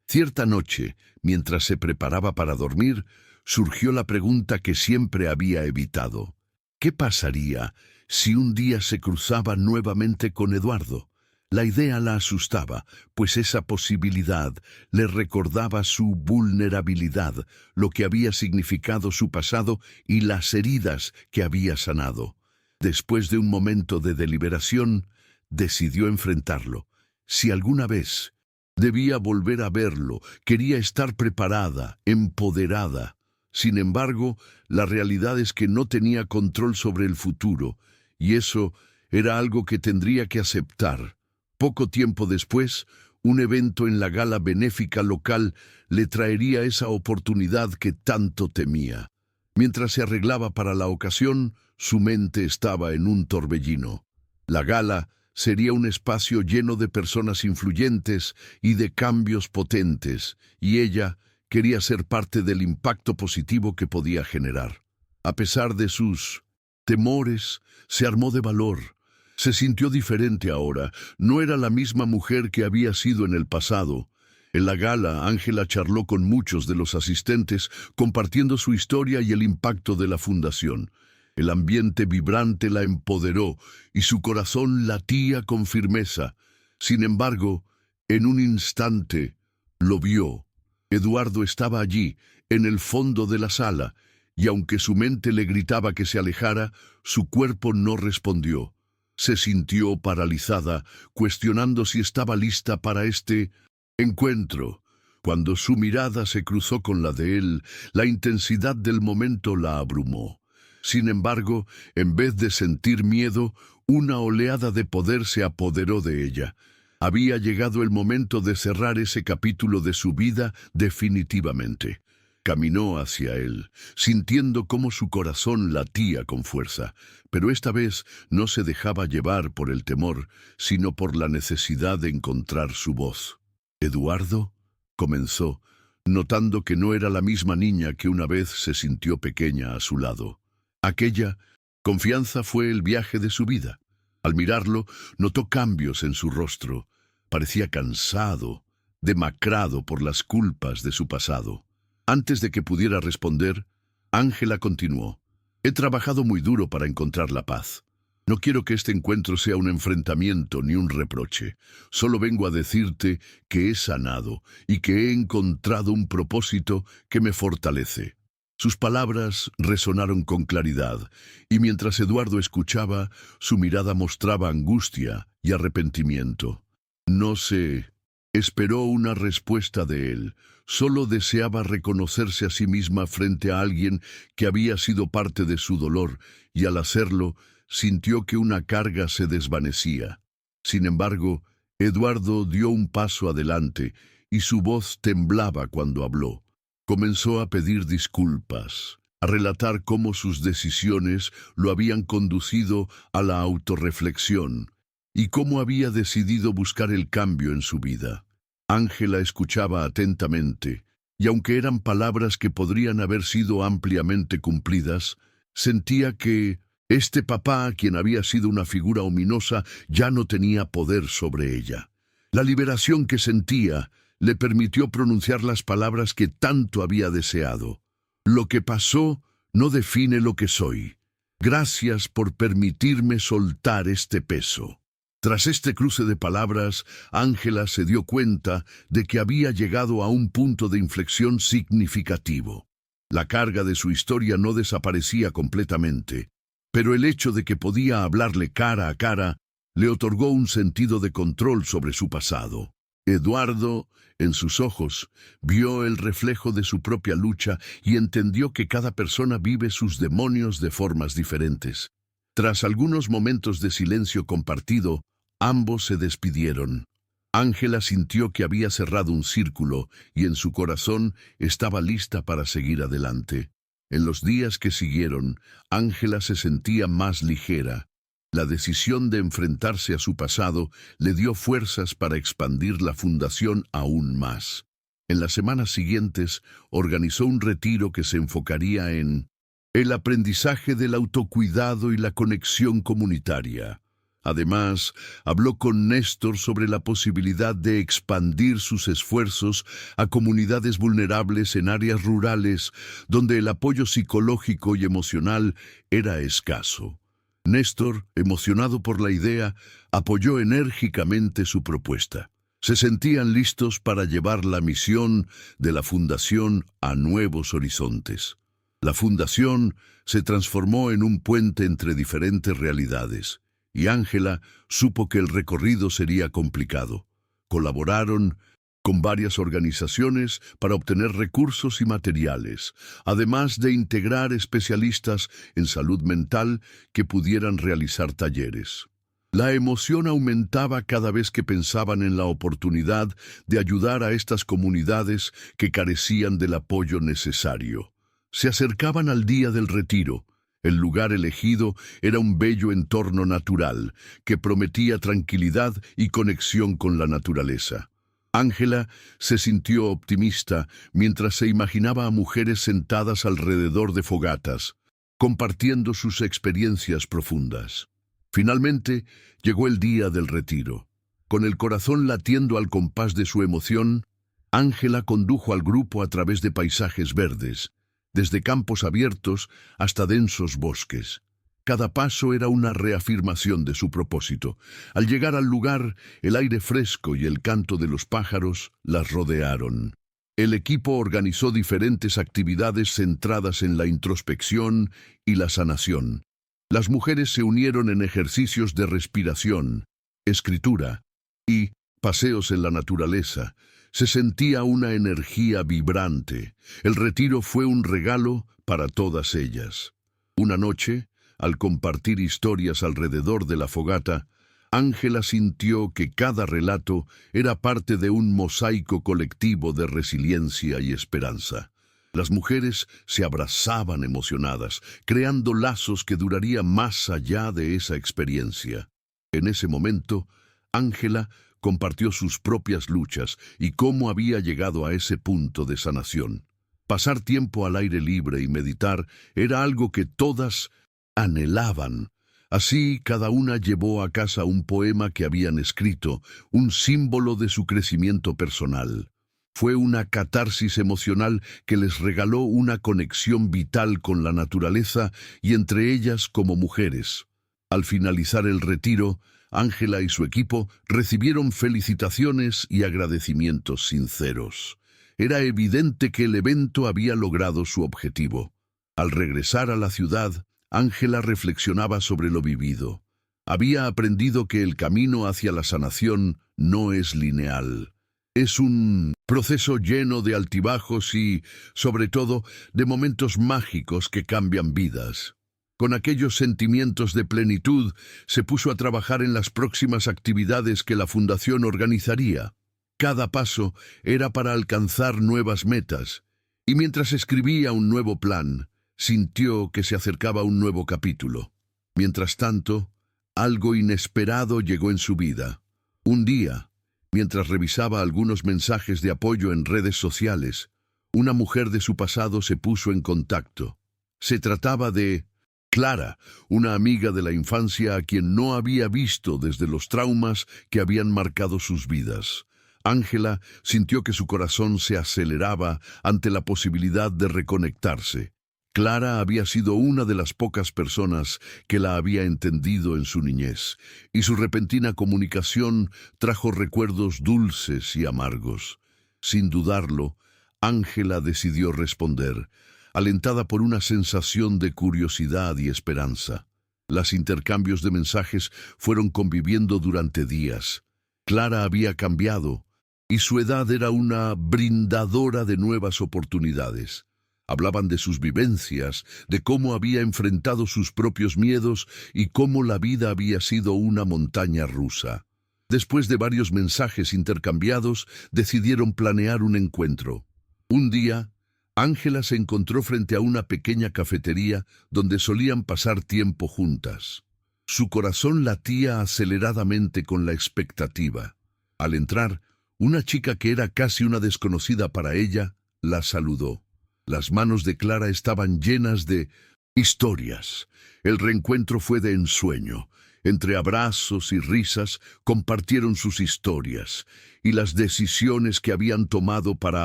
Cierta noche, mientras se preparaba para dormir, surgió la pregunta que siempre había evitado. ¿Qué pasaría si un día se cruzaba nuevamente con Eduardo? La idea la asustaba, pues esa posibilidad le recordaba su vulnerabilidad, lo que había significado su pasado y las heridas que había sanado. Después de un momento de deliberación, decidió enfrentarlo. Si alguna vez debía volver a verlo, quería estar preparada, empoderada. Sin embargo, la realidad es que no tenía control sobre el futuro, y eso era algo que tendría que aceptar. Poco tiempo después, Un evento en la gala benéfica local le traería esa oportunidad que tanto temía. Mientras se arreglaba para la ocasión, su mente estaba en un torbellino. La gala sería un espacio lleno de personas influyentes y de cambios potentes, y ella quería ser parte del impacto positivo que podía generar. A pesar de sus temores, se armó de valor. Se sintió diferente ahora. No era la misma mujer que había sido en el pasado. En la gala, Ángela charló con muchos de los asistentes, compartiendo su historia y el impacto de la fundación. El ambiente vibrante la empoderó y su corazón latía con firmeza. Sin embargo, en un instante, lo vio. Eduardo estaba allí, en el fondo de la sala, y aunque su mente le gritaba que se alejara, su cuerpo no respondió. Se sintió paralizada, cuestionando si estaba lista para este encuentro. Cuando su mirada se cruzó con la de él, la intensidad del momento la abrumó. Sin embargo, en vez de sentir miedo, una oleada de poder se apoderó de ella. Había llegado el momento de cerrar ese capítulo de su vida definitivamente. Caminó hacia él, sintiendo cómo su corazón latía con fuerza, pero esta vez no se dejaba llevar por el temor, sino por la necesidad de encontrar su voz. «¿Eduardo?», comenzó, notando que no era la misma niña que una vez se sintió pequeña a su lado. Aquella confianza fue el viaje de su vida. Al mirarlo, notó cambios en su rostro. Parecía cansado, demacrado por las culpas de su pasado. Antes de que pudiera responder, Ángela continuó. «He trabajado muy duro para encontrar la paz. No quiero que este encuentro sea un enfrentamiento ni un reproche. Solo vengo a decirte que he sanado y que he encontrado un propósito que me fortalece». Sus palabras resonaron con claridad, y mientras Eduardo escuchaba, su mirada mostraba angustia y arrepentimiento. No se esperó una respuesta de él. Solo deseaba reconocerse a sí misma frente a alguien que había sido parte de su dolor, y al hacerlo, sintió que una carga se desvanecía. Sin embargo, Eduardo dio un paso adelante, y su voz temblaba cuando habló. Comenzó a pedir disculpas, a relatar cómo sus decisiones lo habían conducido a la autorreflexión y cómo había decidido buscar el cambio en su vida. Ángela escuchaba atentamente, y aunque eran palabras que podrían haber sido ampliamente cumplidas, sentía que este papá, quien había sido una figura ominosa, ya no tenía poder sobre ella. La liberación que sentía le permitió pronunciar las palabras que tanto había deseado. «Lo que pasó no define lo que soy. Gracias por permitirme soltar este peso». Tras este cruce de palabras, Ángela se dio cuenta de que había llegado a un punto de inflexión significativo. La carga de su historia no desaparecía completamente, pero el hecho de que podía hablarle cara a cara le otorgó un sentido de control sobre su pasado. Eduardo, en sus ojos, vio el reflejo de su propia lucha y entendió que cada persona vive sus demonios de formas diferentes. Tras algunos momentos de silencio compartido, ambos se despidieron. Ángela sintió que había cerrado un círculo y en su corazón estaba lista para seguir adelante. En los días que siguieron, Ángela se sentía más ligera. La decisión de enfrentarse a su pasado le dio fuerzas para expandir la fundación aún más. En las semanas siguientes, organizó un retiro que se enfocaría en el aprendizaje del autocuidado y la conexión comunitaria. Además, habló con Néstor sobre la posibilidad de expandir sus esfuerzos a comunidades vulnerables en áreas rurales donde el apoyo psicológico y emocional era escaso. Néstor, emocionado por la idea, apoyó enérgicamente su propuesta. Se sentían listos para llevar la misión de la fundación a nuevos horizontes. La fundación se transformó en un puente entre diferentes realidades, y Ángela supo que el recorrido sería complicado. Colaboraron con varias organizaciones para obtener recursos y materiales, además de integrar especialistas en salud mental que pudieran realizar talleres. La emoción aumentaba cada vez que pensaban en la oportunidad de ayudar a estas comunidades que carecían del apoyo necesario. Se acercaban al día del retiro. El lugar elegido era un bello entorno natural que prometía tranquilidad y conexión con la naturaleza. Ángela se sintió optimista mientras se imaginaba a mujeres sentadas alrededor de fogatas, compartiendo sus experiencias profundas. Finalmente, llegó el día del retiro. Con el corazón latiendo al compás de su emoción, Ángela condujo al grupo a través de paisajes verdes, desde campos abiertos hasta densos bosques. Cada paso era una reafirmación de su propósito. Al llegar al lugar, el aire fresco y el canto de los pájaros las rodearon. El equipo organizó diferentes actividades centradas en la introspección y la sanación. Las mujeres se unieron en ejercicios de respiración, escritura y paseos en la naturaleza. Se sentía una energía vibrante. El retiro fue un regalo para todas ellas. Una noche, al compartir historias alrededor de la fogata, Ángela sintió que cada relato era parte de un mosaico colectivo de resiliencia y esperanza. Las mujeres se abrazaban emocionadas, creando lazos que durarían más allá de esa experiencia. En ese momento, Ángela compartió sus propias luchas y cómo había llegado a ese punto de sanación. Pasar tiempo al aire libre y meditar era algo que todas anhelaban. Así, cada una llevó a casa un poema que habían escrito, un símbolo de su crecimiento personal. Fue una catarsis emocional que les regaló una conexión vital con la naturaleza y entre ellas como mujeres. Al finalizar el retiro, Ángela y su equipo recibieron felicitaciones y agradecimientos sinceros. Era evidente que el evento había logrado su objetivo. Al regresar a la ciudad, Ángela reflexionaba sobre lo vivido. Había aprendido que el camino hacia la sanación no es lineal. Es un proceso lleno de altibajos y, sobre todo, de momentos mágicos que cambian vidas. Con aquellos sentimientos de plenitud, se puso a trabajar en las próximas actividades que la Fundación organizaría. Cada paso era para alcanzar nuevas metas, y mientras escribía un nuevo plan, sintió que se acercaba un nuevo capítulo. Mientras tanto, algo inesperado llegó en su vida. Un día, mientras revisaba algunos mensajes de apoyo en redes sociales, una mujer de su pasado se puso en contacto. Se trataba de Clara, una amiga de la infancia a quien no había visto desde los traumas que habían marcado sus vidas. Ángela sintió que su corazón se aceleraba ante la posibilidad de reconectarse. Clara había sido una de las pocas personas que la había entendido en su niñez, y su repentina comunicación trajo recuerdos dulces y amargos. Sin dudarlo, Ángela decidió responder, alentada por una sensación de curiosidad y esperanza. Los intercambios de mensajes fueron conviviendo durante días. Clara había cambiado, y su edad era una brindadora de nuevas oportunidades. Hablaban de sus vivencias, de cómo había enfrentado sus propios miedos y cómo la vida había sido una montaña rusa. Después de varios mensajes intercambiados, decidieron planear un encuentro. Un día, Ángela se encontró frente a una pequeña cafetería donde solían pasar tiempo juntas. Su corazón latía aceleradamente con la expectativa. Al entrar, una chica que era casi una desconocida para ella, la saludó. Las manos de Clara estaban llenas de historias. El reencuentro fue de ensueño. Entre abrazos y risas compartieron sus historias y las decisiones que habían tomado para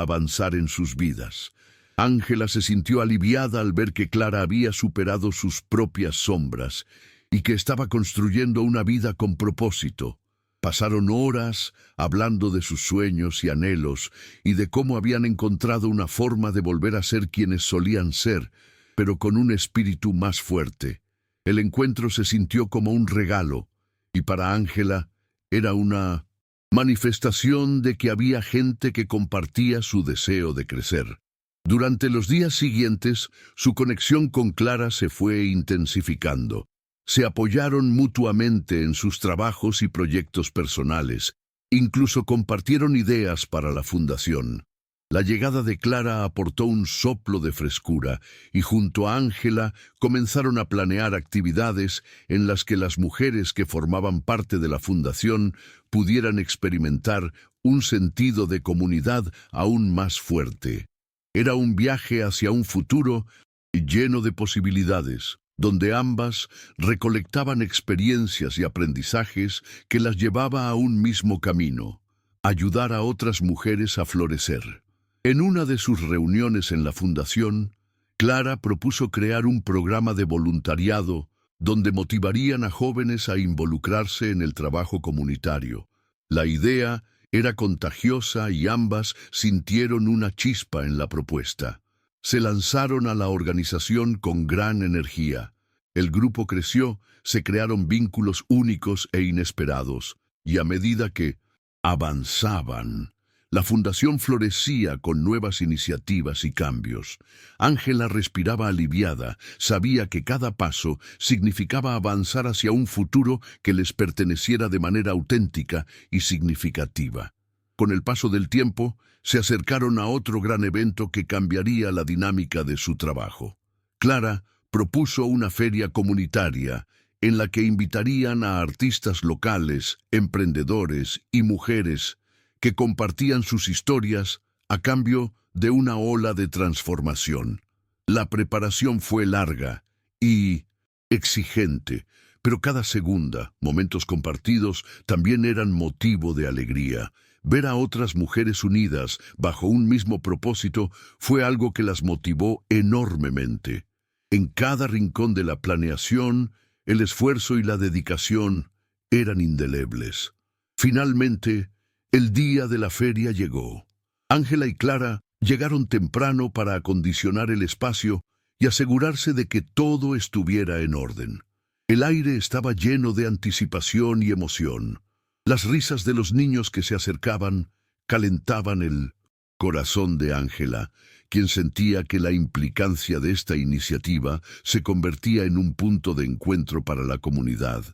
avanzar en sus vidas. Ángela se sintió aliviada al ver que Clara había superado sus propias sombras y que estaba construyendo una vida con propósito. Pasaron horas hablando de sus sueños y anhelos y de cómo habían encontrado una forma de volver a ser quienes solían ser, pero con un espíritu más fuerte. El encuentro se sintió como un regalo, y para Ángela era una manifestación de que había gente que compartía su deseo de crecer. Durante los días siguientes, su conexión con Clara se fue intensificando. Se apoyaron mutuamente en sus trabajos y proyectos personales, incluso compartieron ideas para la fundación. La llegada de Clara aportó un soplo de frescura y junto a Ángela comenzaron a planear actividades en las que las mujeres que formaban parte de la fundación pudieran experimentar un sentido de comunidad aún más fuerte. Era un viaje hacia un futuro lleno de posibilidades, donde ambas recolectaban experiencias y aprendizajes que las llevaba a un mismo camino: ayudar a otras mujeres a florecer. En una de sus reuniones en la fundación, Clara propuso crear un programa de voluntariado donde motivarían a jóvenes a involucrarse en el trabajo comunitario. La idea era contagiosa y ambas sintieron una chispa en la propuesta. Se lanzaron a la organización con gran energía. El grupo creció, se crearon vínculos únicos e inesperados, y a medida que avanzaban, la fundación florecía con nuevas iniciativas y cambios. Ángela respiraba aliviada, sabía que cada paso significaba avanzar hacia un futuro que les perteneciera de manera auténtica y significativa. Con el paso del tiempo, se acercaron a otro gran evento que cambiaría la dinámica de su trabajo. Clara propuso una feria comunitaria en la que invitarían a artistas locales, emprendedores y mujeres que compartían sus historias a cambio de una ola de transformación. La preparación fue larga y exigente, pero cada segunda, momentos compartidos, también eran motivo de alegría. Ver a otras mujeres unidas bajo un mismo propósito fue algo que las motivó enormemente. En cada rincón de la planeación, el esfuerzo y la dedicación eran indelebles. Finalmente, el día de la feria llegó. Ángela y Clara llegaron temprano para acondicionar el espacio y asegurarse de que todo estuviera en orden. El aire estaba lleno de anticipación y emoción. Las risas de los niños que se acercaban calentaban el corazón de Ángela, quien sentía que la implicancia de esta iniciativa se convertía en un punto de encuentro para la comunidad.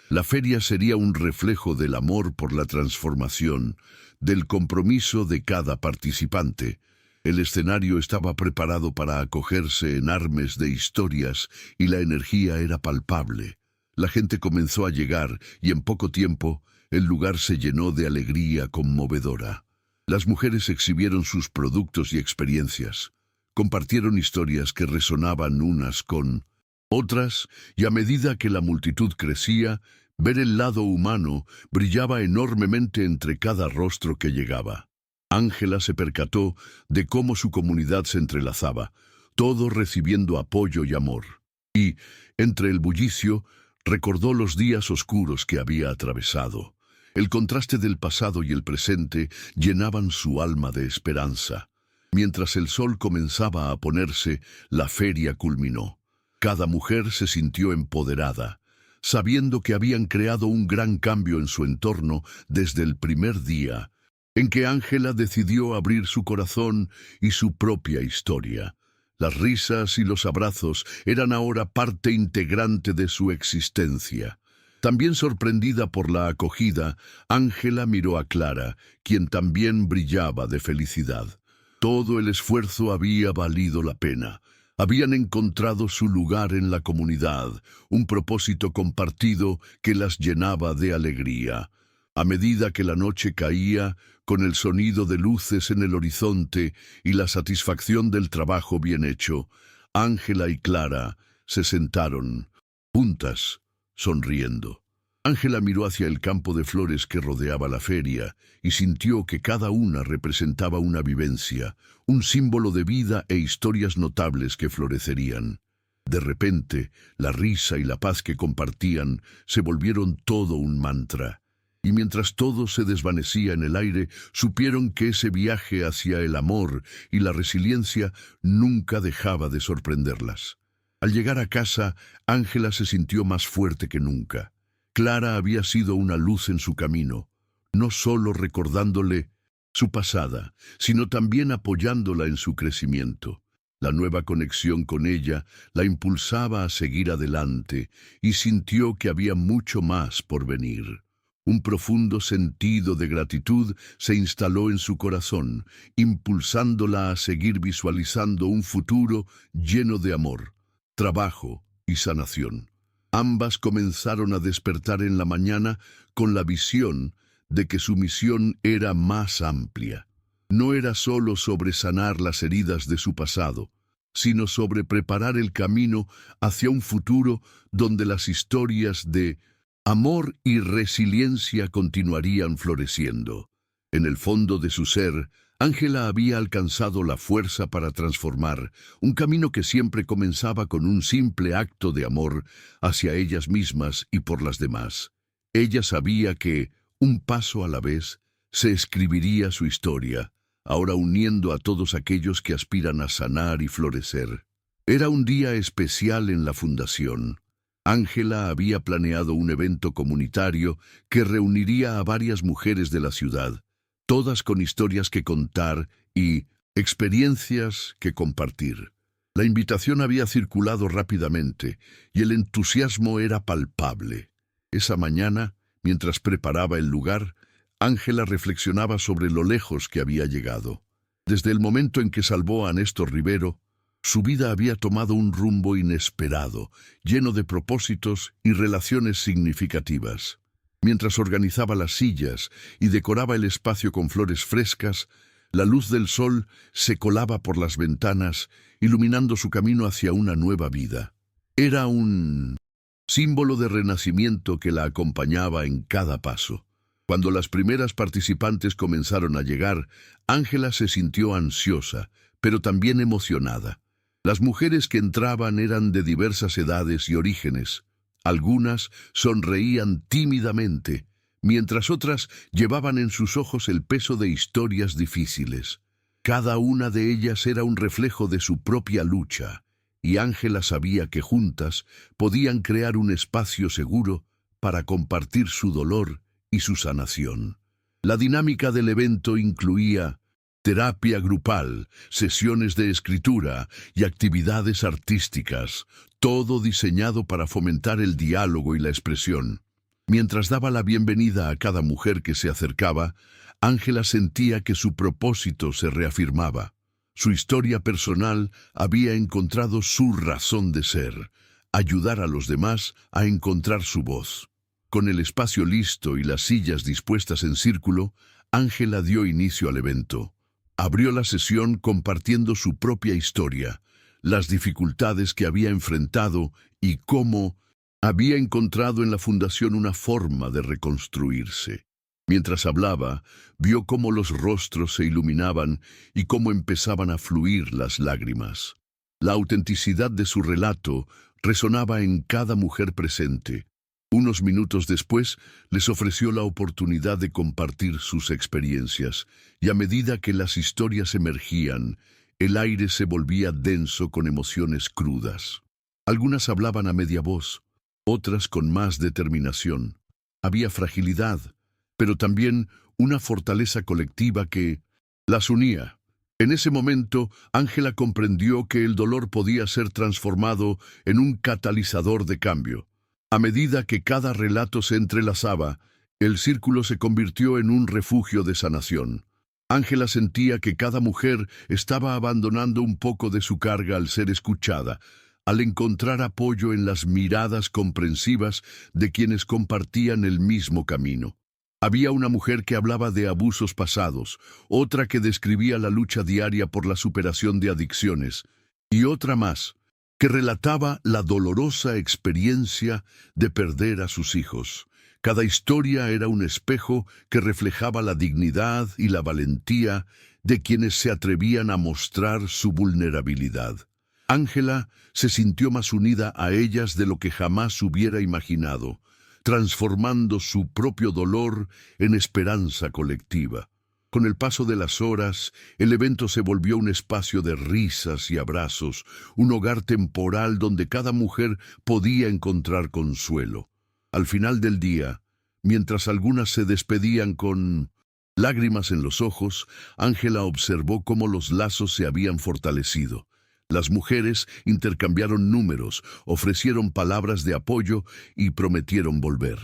La feria sería un reflejo del amor por la transformación, del compromiso de cada participante. El escenario estaba preparado para acogerse en armes de historias y la energía era palpable. La gente comenzó a llegar y en poco tiempo el lugar se llenó de alegría conmovedora. Las mujeres exhibieron sus productos y experiencias, compartieron historias que resonaban unas con otras, y a medida que la multitud crecía, ver el lado humano brillaba enormemente entre cada rostro que llegaba. Ángela se percató de cómo su comunidad se entrelazaba, todo recibiendo apoyo y amor. Y, entre el bullicio, recordó los días oscuros que había atravesado. El contraste del pasado y el presente llenaban su alma de esperanza. Mientras el sol comenzaba a ponerse, la feria culminó. Cada mujer se sintió empoderada, sabiendo que habían creado un gran cambio en su entorno desde el primer día en que Ángela decidió abrir su corazón y su propia historia. Las risas y los abrazos eran ahora parte integrante de su existencia. También sorprendida por la acogida, Ángela miró a Clara, quien también brillaba de felicidad. Todo el esfuerzo había valido la pena. Habían encontrado su lugar en la comunidad, un propósito compartido que las llenaba de alegría. A medida que la noche caía, con el sonido de luces en el horizonte y la satisfacción del trabajo bien hecho, Ángela y Clara se sentaron, juntas, sonriendo. Ángela miró hacia el campo de flores que rodeaba la feria y sintió que cada una representaba una vivencia, un símbolo de vida e historias notables que florecerían. De repente, la risa y la paz que compartían se volvieron todo un mantra. Y mientras todo se desvanecía en el aire, supieron que ese viaje hacia el amor y la resiliencia nunca dejaba de sorprenderlas. Al llegar a casa, Ángela se sintió más fuerte que nunca. Clara había sido una luz en su camino, no solo recordándole su pasada, sino también apoyándola en su crecimiento. La nueva conexión con ella la impulsaba a seguir adelante y sintió que había mucho más por venir. Un profundo sentido de gratitud se instaló en su corazón, impulsándola a seguir visualizando un futuro lleno de amor, trabajo y sanación. Ambas comenzaron a despertar en la mañana con la visión de que su misión era más amplia. No era solo sobre sanar las heridas de su pasado, sino sobre preparar el camino hacia un futuro donde las historias de amor y resiliencia continuarían floreciendo. En el fondo de su ser, Ángela había alcanzado la fuerza para transformar un camino que siempre comenzaba con un simple acto de amor hacia ellas mismas y por las demás. Ella sabía que, un paso a la vez, se escribiría su historia, ahora uniendo a todos aquellos que aspiran a sanar y florecer. Era un día especial en la fundación. Ángela había planeado un evento comunitario que reuniría a varias mujeres de la ciudad, todas con historias que contar y experiencias que compartir. La invitación había circulado rápidamente y el entusiasmo era palpable. Esa mañana, mientras preparaba el lugar, Ángela reflexionaba sobre lo lejos que había llegado. Desde el momento en que salvó a Néstor Rivero, su vida había tomado un rumbo inesperado, lleno de propósitos y relaciones significativas. Mientras organizaba las sillas y decoraba el espacio con flores frescas, la luz del sol se colaba por las ventanas, iluminando su camino hacia una nueva vida. Era un símbolo de renacimiento que la acompañaba en cada paso. Cuando las primeras participantes comenzaron a llegar, Ángela se sintió ansiosa, pero también emocionada. Las mujeres que entraban eran de diversas edades y orígenes. Algunas sonreían tímidamente, mientras otras llevaban en sus ojos el peso de historias difíciles. Cada una de ellas era un reflejo de su propia lucha, y Ángela sabía que juntas podían crear un espacio seguro para compartir su dolor y su sanación. La dinámica del evento incluía terapia grupal, sesiones de escritura y actividades artísticas, todo diseñado para fomentar el diálogo y la expresión. Mientras daba la bienvenida a cada mujer que se acercaba, Ángela sentía que su propósito se reafirmaba. Su historia personal había encontrado su razón de ser, ayudar a los demás a encontrar su voz. Con el espacio listo y las sillas dispuestas en círculo, Ángela dio inicio al evento. Abrió la sesión compartiendo su propia historia, las dificultades que había enfrentado y cómo había encontrado en la fundación una forma de reconstruirse. Mientras hablaba, vio cómo los rostros se iluminaban y cómo empezaban a fluir las lágrimas. La autenticidad de su relato resonaba en cada mujer presente. Unos minutos después, les ofreció la oportunidad de compartir sus experiencias, y a medida que las historias emergían, el aire se volvía denso con emociones crudas. Algunas hablaban a media voz, otras con más determinación. Había fragilidad, pero también una fortaleza colectiva que las unía. En ese momento, Ángela comprendió que el dolor podía ser transformado en un catalizador de cambio. A medida que cada relato se entrelazaba, el círculo se convirtió en un refugio de sanación. Ángela sentía que cada mujer estaba abandonando un poco de su carga al ser escuchada, al encontrar apoyo en las miradas comprensivas de quienes compartían el mismo camino. Había una mujer que hablaba de abusos pasados, otra que describía la lucha diaria por la superación de adicciones, y otra más, que relataba la dolorosa experiencia de perder a sus hijos. Cada historia era un espejo que reflejaba la dignidad y la valentía de quienes se atrevían a mostrar su vulnerabilidad. Ángela se sintió más unida a ellas de lo que jamás hubiera imaginado, transformando su propio dolor en esperanza colectiva. Con el paso de las horas, el evento se volvió un espacio de risas y abrazos, un hogar temporal donde cada mujer podía encontrar consuelo. Al final del día, mientras algunas se despedían con lágrimas en los ojos, Ángela observó cómo los lazos se habían fortalecido. Las mujeres intercambiaron números, ofrecieron palabras de apoyo y prometieron volver.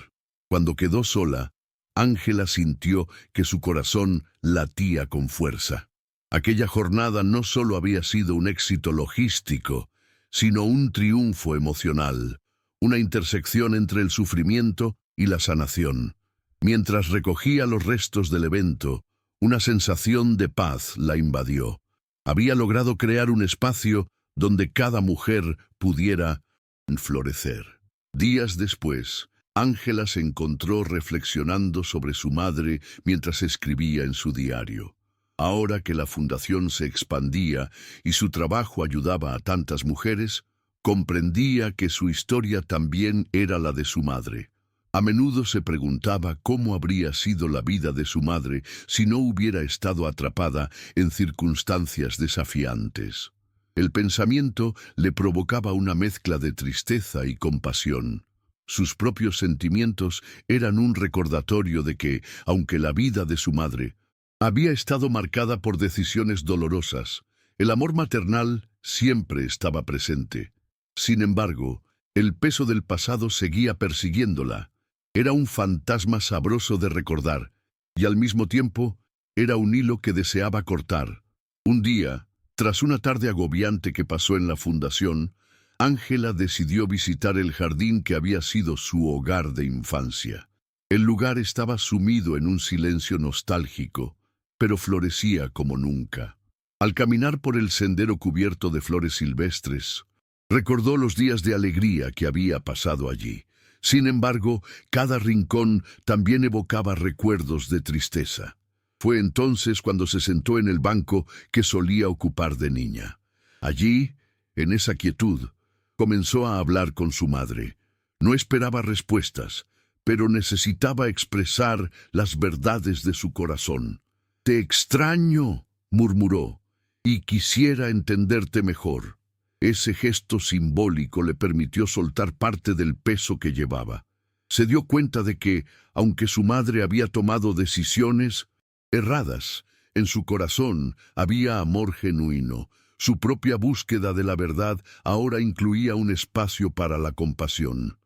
Cuando quedó sola, Ángela sintió que su corazón latía con fuerza. Aquella jornada no solo había sido un éxito logístico, sino un triunfo emocional, una intersección entre el sufrimiento y la sanación. Mientras recogía los restos del evento, una sensación de paz la invadió. Había logrado crear un espacio donde cada mujer pudiera florecer. Días después, Ángela se encontró reflexionando sobre su madre mientras escribía en su diario. Ahora que la fundación se expandía y su trabajo ayudaba a tantas mujeres, comprendía que su historia también era la de su madre. A menudo se preguntaba cómo habría sido la vida de su madre si no hubiera estado atrapada en circunstancias desafiantes. El pensamiento le provocaba una mezcla de tristeza y compasión. Sus propios sentimientos eran un recordatorio de que, aunque la vida de su madre había estado marcada por decisiones dolorosas, el amor maternal siempre estaba presente. Sin embargo, el peso del pasado seguía persiguiéndola. Era un fantasma sabroso de recordar, y al mismo tiempo era un hilo que deseaba cortar. Un día, tras una tarde agobiante que pasó en la fundación, Ángela decidió visitar el jardín que había sido su hogar de infancia. El lugar estaba sumido en un silencio nostálgico, pero florecía como nunca. Al caminar por el sendero cubierto de flores silvestres, recordó los días de alegría que había pasado allí. Sin embargo, cada rincón también evocaba recuerdos de tristeza. Fue entonces cuando se sentó en el banco que solía ocupar de niña. Allí, en esa quietud, comenzó a hablar con su madre. No esperaba respuestas, pero necesitaba expresar las verdades de su corazón. «Te extraño», murmuró, «y quisiera entenderte mejor». Ese gesto simbólico le permitió soltar parte del peso que llevaba. Se dio cuenta de que, aunque su madre había tomado decisiones erradas, en su corazón había amor genuino. Su propia búsqueda de la verdad ahora incluía un espacio para la compasión.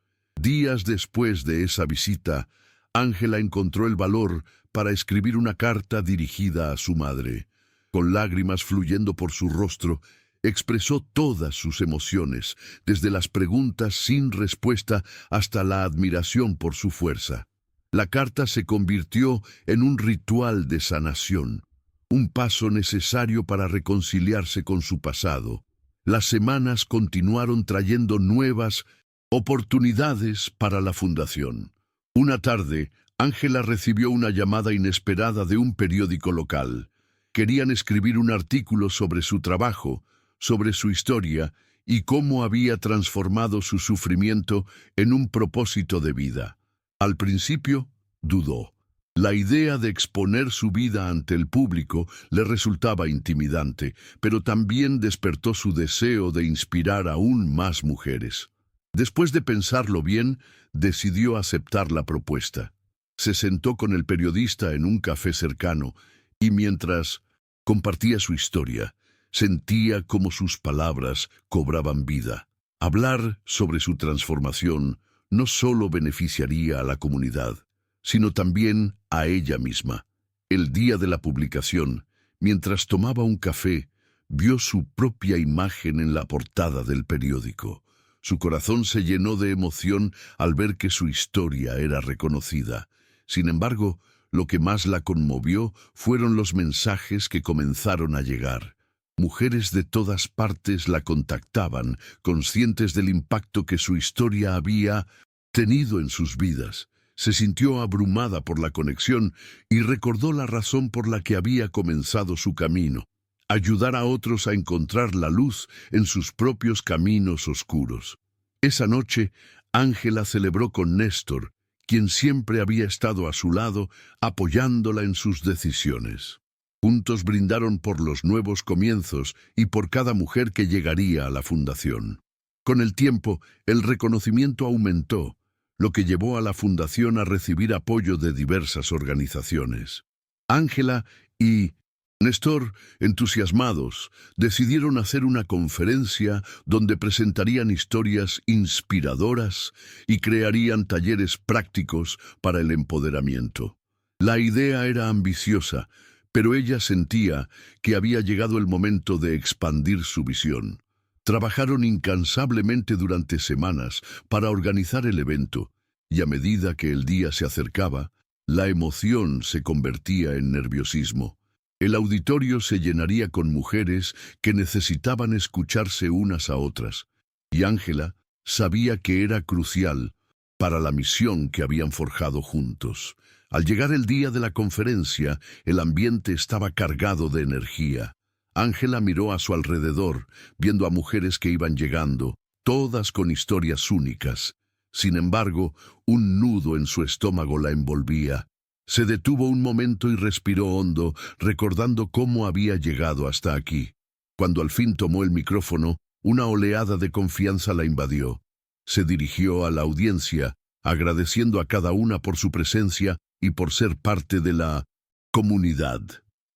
Días después de esa visita, Ángela encontró el valor para escribir una carta dirigida a su madre. Con lágrimas fluyendo por su rostro, expresó todas sus emociones, desde las preguntas sin respuesta hasta la admiración por su fuerza. La carta se convirtió en un ritual de sanación, un paso necesario para reconciliarse con su pasado. Las semanas continuaron trayendo nuevas oportunidades para la fundación. Una tarde, Ángela recibió una llamada inesperada de un periódico local. Querían escribir un artículo sobre su trabajo, sobre su historia y cómo había transformado su sufrimiento en un propósito de vida. Al principio, dudó. La idea de exponer su vida ante el público le resultaba intimidante, pero también despertó su deseo de inspirar aún más mujeres. Después de pensarlo bien, decidió aceptar la propuesta. Se sentó con el periodista en un café cercano y mientras compartía su historia, sentía cómo sus palabras cobraban vida. Hablar sobre su transformación no solo beneficiaría a la comunidad, sino también a ella misma. El día de la publicación, mientras tomaba un café, vio su propia imagen en la portada del periódico. Su corazón se llenó de emoción al ver que su historia era reconocida. Sin embargo, lo que más la conmovió fueron los mensajes que comenzaron a llegar. Mujeres de todas partes la contactaban, conscientes del impacto que su historia había tenido en sus vidas. Se sintió abrumada por la conexión y recordó la razón por la que había comenzado su camino: ayudar a otros a encontrar la luz en sus propios caminos oscuros. Esa noche, Ángela celebró con Néstor, quien siempre había estado a su lado, apoyándola en sus decisiones. Juntos brindaron por los nuevos comienzos y por cada mujer que llegaría a la fundación. Con el tiempo, el reconocimiento aumentó, lo que llevó a la fundación a recibir apoyo de diversas organizaciones. Ángela y Néstor, entusiasmados, decidieron hacer una conferencia donde presentarían historias inspiradoras y crearían talleres prácticos para el empoderamiento. La idea era ambiciosa, pero ella sentía que había llegado el momento de expandir su visión. Trabajaron incansablemente durante semanas para organizar el evento, y a medida que el día se acercaba, la emoción se convertía en nerviosismo. El auditorio se llenaría con mujeres que necesitaban escucharse unas a otras, y Ángela sabía que era crucial para la misión que habían forjado juntos. Al llegar el día de la conferencia, el ambiente estaba cargado de energía. Ángela miró a su alrededor, viendo a mujeres que iban llegando, todas con historias únicas. Sin embargo, un nudo en su estómago la envolvía. Se detuvo un momento y respiró hondo, recordando cómo había llegado hasta aquí. Cuando al fin tomó el micrófono, una oleada de confianza la invadió. Se dirigió a la audiencia, agradeciendo a cada una por su presencia y por ser parte de la comunidad.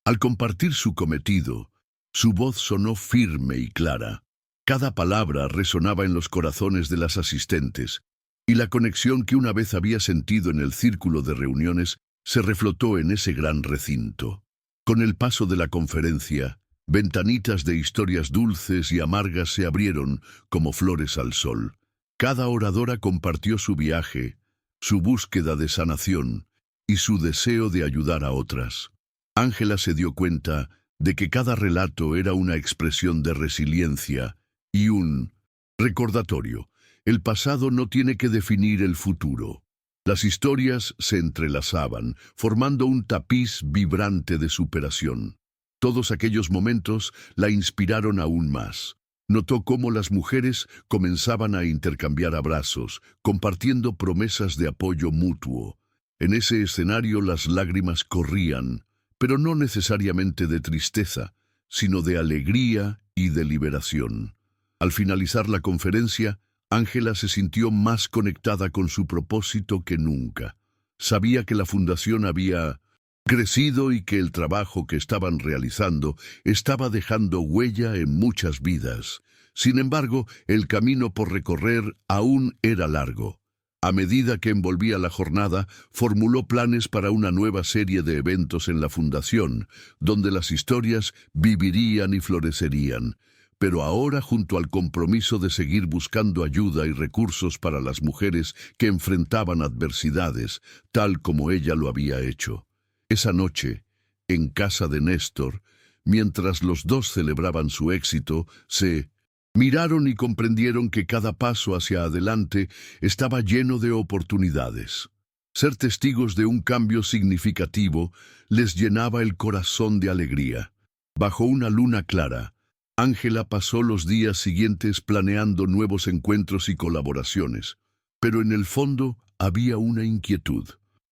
Al compartir su cometido, su voz sonó firme y clara. Cada palabra resonaba en los corazones de las asistentes, y la conexión que una vez había sentido en el círculo de reuniones se reflotó en ese gran recinto. Con el paso de la conferencia, ventanitas de historias dulces y amargas se abrieron como flores al sol. Cada oradora compartió su viaje, su búsqueda de sanación y su deseo de ayudar a otras. Ángela se dio cuenta de que cada relato era una expresión de resiliencia y un recordatorio. El pasado no tiene que definir el futuro. Las historias se entrelazaban, formando un tapiz vibrante de superación. Todos aquellos momentos la inspiraron aún más. Notó cómo las mujeres comenzaban a intercambiar abrazos, compartiendo promesas de apoyo mutuo. En ese escenario las lágrimas corrían, pero no necesariamente de tristeza, sino de alegría y de liberación. Al finalizar la conferencia, Ángela se sintió más conectada con su propósito que nunca. Sabía que la fundación había crecido y que el trabajo que estaban realizando estaba dejando huella en muchas vidas. Sin embargo, el camino por recorrer aún era largo. A medida que envolvía la jornada, formuló planes para una nueva serie de eventos en la fundación, donde las historias vivirían y florecerían. Pero ahora, junto al compromiso de seguir buscando ayuda y recursos para las mujeres que enfrentaban adversidades, tal como ella lo había hecho. Esa noche, en casa de Néstor, mientras los dos celebraban su éxito, se miraron y comprendieron que cada paso hacia adelante estaba lleno de oportunidades. Ser testigos de un cambio significativo les llenaba el corazón de alegría. Bajo una luna clara, Ángela pasó los días siguientes planeando nuevos encuentros y colaboraciones, pero en el fondo había una inquietud.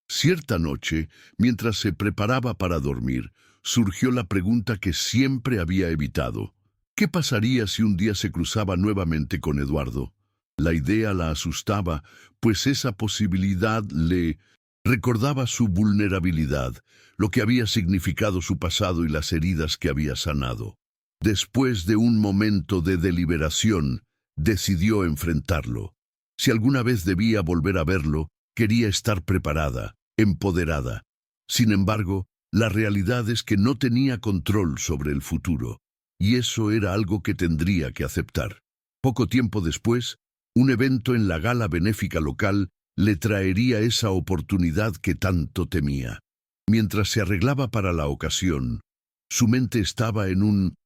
Cierta noche, mientras se preparaba para dormir, surgió la pregunta que siempre había evitado. ¿Qué pasaría si un día se cruzaba nuevamente con Eduardo? La idea la asustaba, pues esa posibilidad le recordaba su vulnerabilidad, lo que había significado su pasado y las heridas que había sanado. Después de un momento de deliberación, decidió enfrentarlo. Si alguna vez debía volver a verlo, quería estar preparada, empoderada. Sin embargo, la realidad es que no tenía control sobre el futuro, y eso era algo que tendría que aceptar. Poco tiempo después, un evento en la gala benéfica local le traería esa oportunidad que tanto temía. Mientras se arreglaba para la ocasión, su mente estaba en un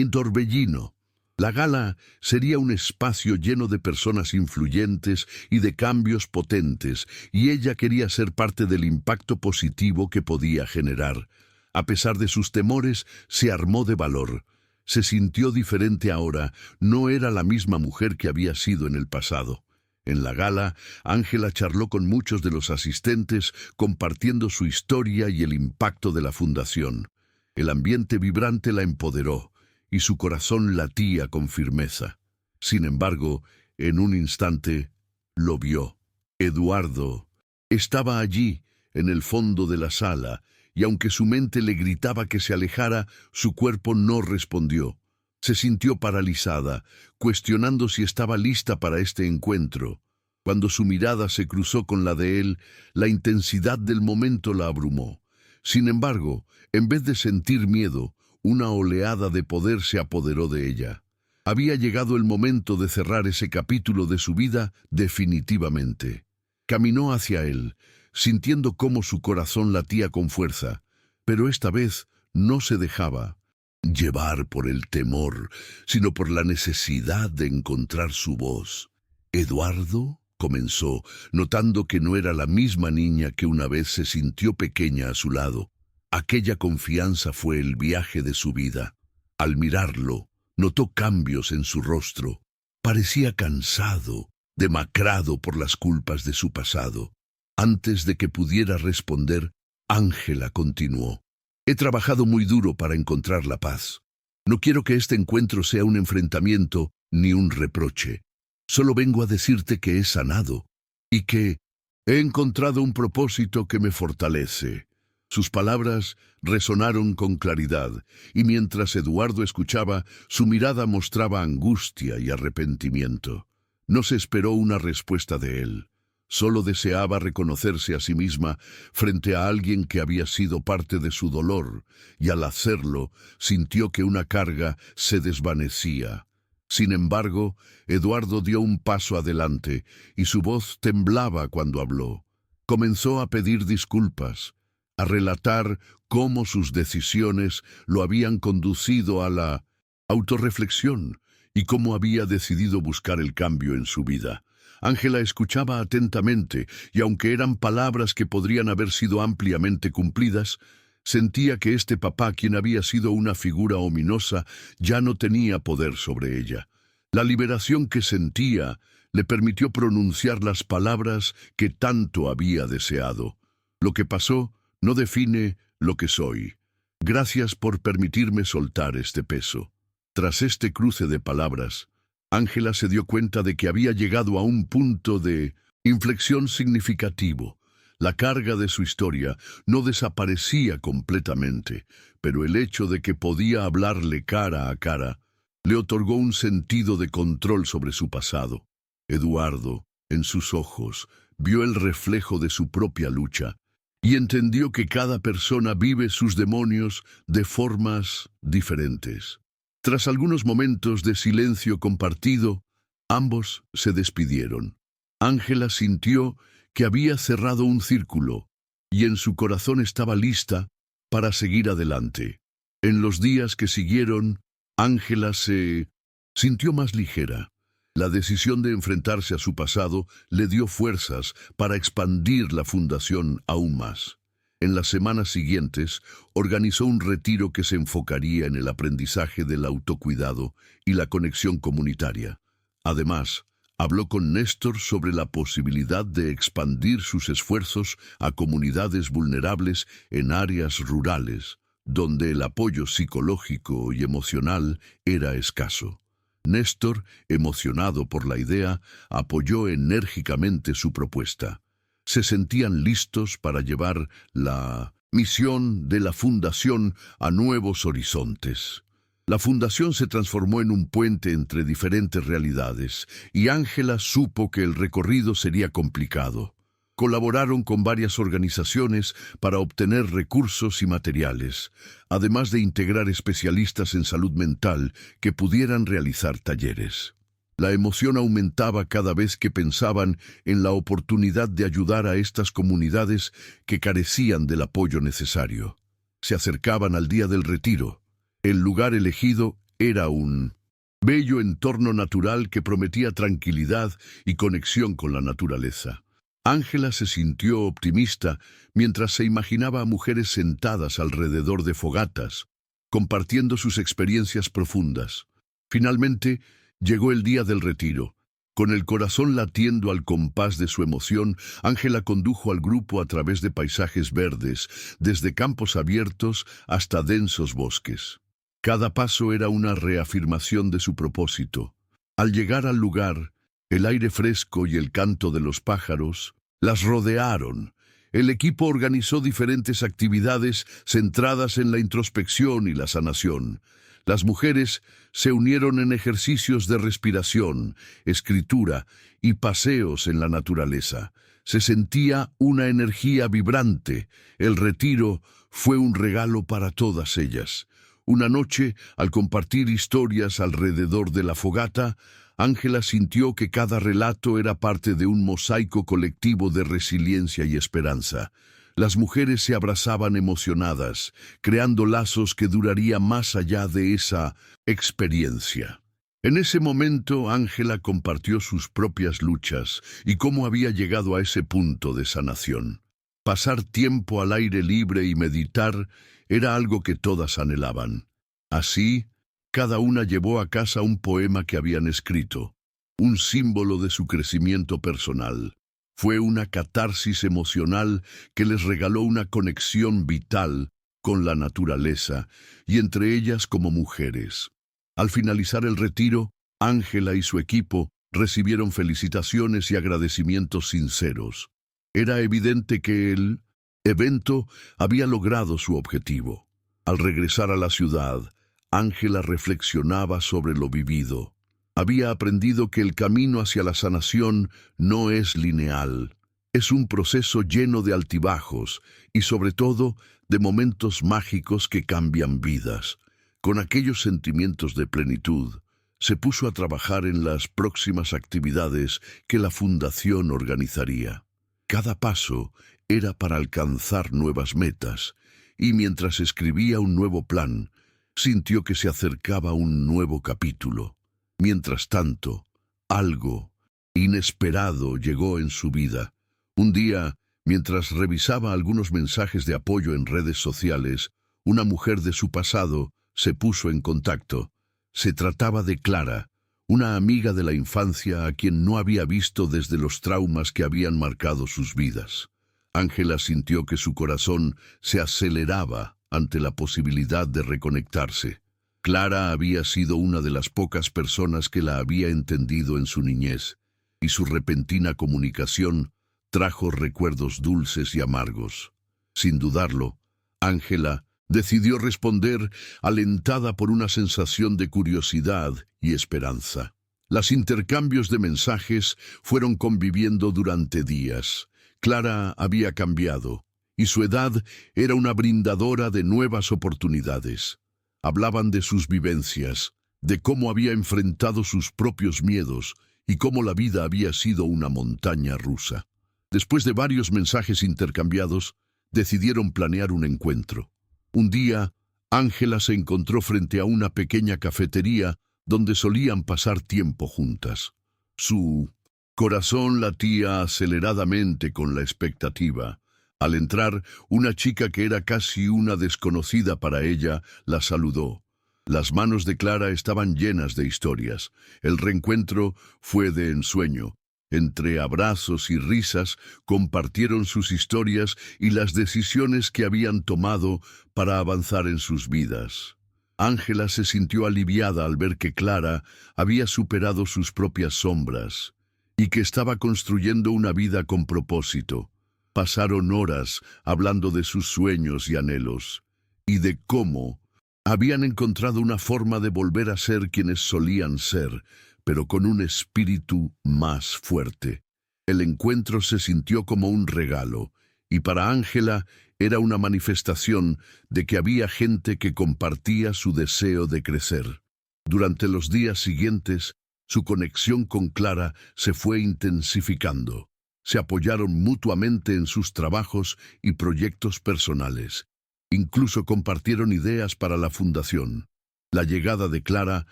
torbellino. La gala sería un espacio lleno de personas influyentes y de cambios potentes, y ella quería ser parte del impacto positivo que podía generar. A pesar de sus temores, se armó de valor. Se sintió diferente ahora, no era la misma mujer que había sido en el pasado. En la gala, Ángela charló con muchos de los asistentes, compartiendo su historia y el impacto de la fundación. El ambiente vibrante la empoderó, y su corazón latía con firmeza. Sin embargo, en un instante, lo vio. Eduardo estaba allí, en el fondo de la sala, y aunque su mente le gritaba que se alejara, su cuerpo no respondió. Se sintió paralizada, cuestionando si estaba lista para este encuentro. Cuando su mirada se cruzó con la de él, la intensidad del momento la abrumó. Sin embargo, en vez de sentir miedo, una oleada de poder se apoderó de ella. Había llegado el momento de cerrar ese capítulo de su vida definitivamente. Caminó hacia él, sintiendo cómo su corazón latía con fuerza, pero esta vez no se dejaba llevar por el temor, sino por la necesidad de encontrar su voz. «Eduardo», comenzó, notando que no era la misma niña que una vez se sintió pequeña a su lado. Aquella confianza fue el viaje de su vida. Al mirarlo, notó cambios en su rostro. Parecía cansado, demacrado por las culpas de su pasado. Antes de que pudiera responder, Ángela continuó. «He trabajado muy duro para encontrar la paz. No quiero que este encuentro sea un enfrentamiento ni un reproche. Solo vengo a decirte que he sanado y que he encontrado un propósito que me fortalece». Sus palabras resonaron con claridad, y mientras Eduardo escuchaba, su mirada mostraba angustia y arrepentimiento. No se esperó una respuesta de él. Solo deseaba reconocerse a sí misma frente a alguien que había sido parte de su dolor, y al hacerlo sintió que una carga se desvanecía. Sin embargo, Eduardo dio un paso adelante, y su voz temblaba cuando habló. Comenzó a pedir disculpas, a relatar cómo sus decisiones lo habían conducido a la autorreflexión y cómo había decidido buscar el cambio en su vida. Ángela escuchaba atentamente, y aunque eran palabras que podrían haber sido ampliamente cumplidas, sentía que este papá, quien había sido una figura ominosa, ya no tenía poder sobre ella. La liberación que sentía le permitió pronunciar las palabras que tanto había deseado. Lo que pasó no define lo que soy. Gracias por permitirme soltar este peso. Tras este cruce de palabras, Ángela se dio cuenta de que había llegado a un punto de inflexión significativo. La carga de su historia no desaparecía completamente, pero el hecho de que podía hablarle cara a cara le otorgó un sentido de control sobre su pasado. Eduardo, en sus ojos, vio el reflejo de su propia lucha y entendió que cada persona vive sus demonios de formas diferentes. Tras algunos momentos de silencio compartido, ambos se despidieron. Ángela sintió que había cerrado un círculo y en su corazón estaba lista para seguir adelante. En los días que siguieron, Ángela se sintió más ligera. La decisión de enfrentarse a su pasado le dio fuerzas para expandir la fundación aún más. En las semanas siguientes, organizó un retiro que se enfocaría en el aprendizaje del autocuidado y la conexión comunitaria. Además, habló con Néstor sobre la posibilidad de expandir sus esfuerzos a comunidades vulnerables en áreas rurales, donde el apoyo psicológico y emocional era escaso. Néstor, emocionado por la idea, apoyó enérgicamente su propuesta. Se sentían listos para llevar la misión de la fundación a nuevos horizontes. La fundación se transformó en un puente entre diferentes realidades, y Ángela supo que el recorrido sería complicado. Colaboraron con varias organizaciones para obtener recursos y materiales, además de integrar especialistas en salud mental que pudieran realizar talleres. La emoción aumentaba cada vez que pensaban en la oportunidad de ayudar a estas comunidades que carecían del apoyo necesario. Se acercaban al día del retiro. El lugar elegido era un bello entorno natural que prometía tranquilidad y conexión con la naturaleza. Ángela se sintió optimista mientras se imaginaba a mujeres sentadas alrededor de fogatas, compartiendo sus experiencias profundas. Finalmente, llegó el día del retiro. Con el corazón latiendo al compás de su emoción, Ángela condujo al grupo a través de paisajes verdes, desde campos abiertos hasta densos bosques. Cada paso era una reafirmación de su propósito. Al llegar al lugar, el aire fresco y el canto de los pájaros las rodearon, El equipo organizó diferentes actividades centradas en la introspección y la sanación. Las mujeres se unieron en ejercicios de respiración, escritura y paseos en la naturaleza. Se sentía una energía vibrante. El retiro fue un regalo para todas ellas. Una noche, al compartir historias alrededor de la fogata, Ángela sintió que cada relato era parte de un mosaico colectivo de resiliencia y esperanza. Las mujeres se abrazaban emocionadas, creando lazos que durarían más allá de esa experiencia. En ese momento, Ángela compartió sus propias luchas y cómo había llegado a ese punto de sanación. Pasar tiempo al aire libre y meditar era algo que todas anhelaban. Así, cada una llevó a casa un poema que habían escrito, un símbolo de su crecimiento personal. Fue una catarsis emocional que les regaló una conexión vital con la naturaleza y entre ellas como mujeres. Al finalizar el retiro, Ángela y su equipo recibieron felicitaciones y agradecimientos sinceros. Era evidente que el evento había logrado su objetivo. Al regresar a la ciudad, Ángela reflexionaba sobre lo vivido. Había aprendido que el camino hacia la sanación no es lineal. Es un proceso lleno de altibajos y, sobre todo, de momentos mágicos que cambian vidas. Con aquellos sentimientos de plenitud, se puso a trabajar en las próximas actividades que la Fundación organizaría. Cada paso era para alcanzar nuevas metas, y mientras escribía un nuevo plan, sintió que se acercaba un nuevo capítulo. Mientras tanto, algo inesperado llegó en su vida. Un día, mientras revisaba algunos mensajes de apoyo en redes sociales, una mujer de su pasado se puso en contacto. Se trataba de Clara, una amiga de la infancia a quien no había visto desde los traumas que habían marcado sus vidas. Ángela sintió que su corazón se aceleraba ante la posibilidad de reconectarse. Clara había sido una de las pocas personas que la había entendido en su niñez, y su repentina comunicación trajo recuerdos dulces y amargos. Sin dudarlo, Ángela decidió responder, alentada por una sensación de curiosidad y esperanza. Los intercambios de mensajes fueron conviviendo durante días. Clara había cambiado, y su edad era una brindadora de nuevas oportunidades. Hablaban de sus vivencias, de cómo había enfrentado sus propios miedos y cómo la vida había sido una montaña rusa. Después de varios mensajes intercambiados, decidieron planear un encuentro. Un día, Ángela se encontró frente a una pequeña cafetería donde solían pasar tiempo juntas. Su corazón latía aceleradamente con la expectativa. Al entrar, una chica que era casi una desconocida para ella la saludó. Las manos de Clara estaban llenas de historias. El reencuentro fue de ensueño. Entre abrazos y risas compartieron sus historias y las decisiones que habían tomado para avanzar en sus vidas. Ángela se sintió aliviada al ver que Clara había superado sus propias sombras y que estaba construyendo una vida con propósito. Pasaron horas hablando de sus sueños y anhelos, y de cómo habían encontrado una forma de volver a ser quienes solían ser, pero con un espíritu más fuerte. El encuentro se sintió como un regalo, y para Ángela era una manifestación de que había gente que compartía su deseo de crecer. Durante los días siguientes, su conexión con Clara se fue intensificando. Se apoyaron mutuamente en sus trabajos y proyectos personales. Incluso compartieron ideas para la fundación. La llegada de Clara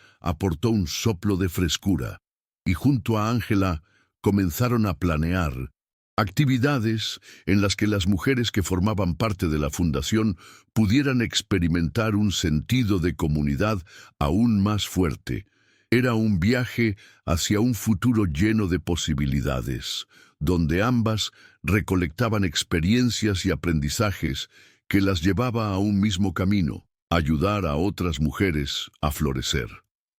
aportó un soplo de frescura, y junto a Ángela comenzaron a planear actividades en las que las mujeres que formaban parte de la fundación pudieran experimentar un sentido de comunidad aún más fuerte. Era un viaje hacia un futuro lleno de posibilidades, donde ambas recolectaban experiencias y aprendizajes que las llevaba a un mismo camino: ayudar a otras mujeres a florecer.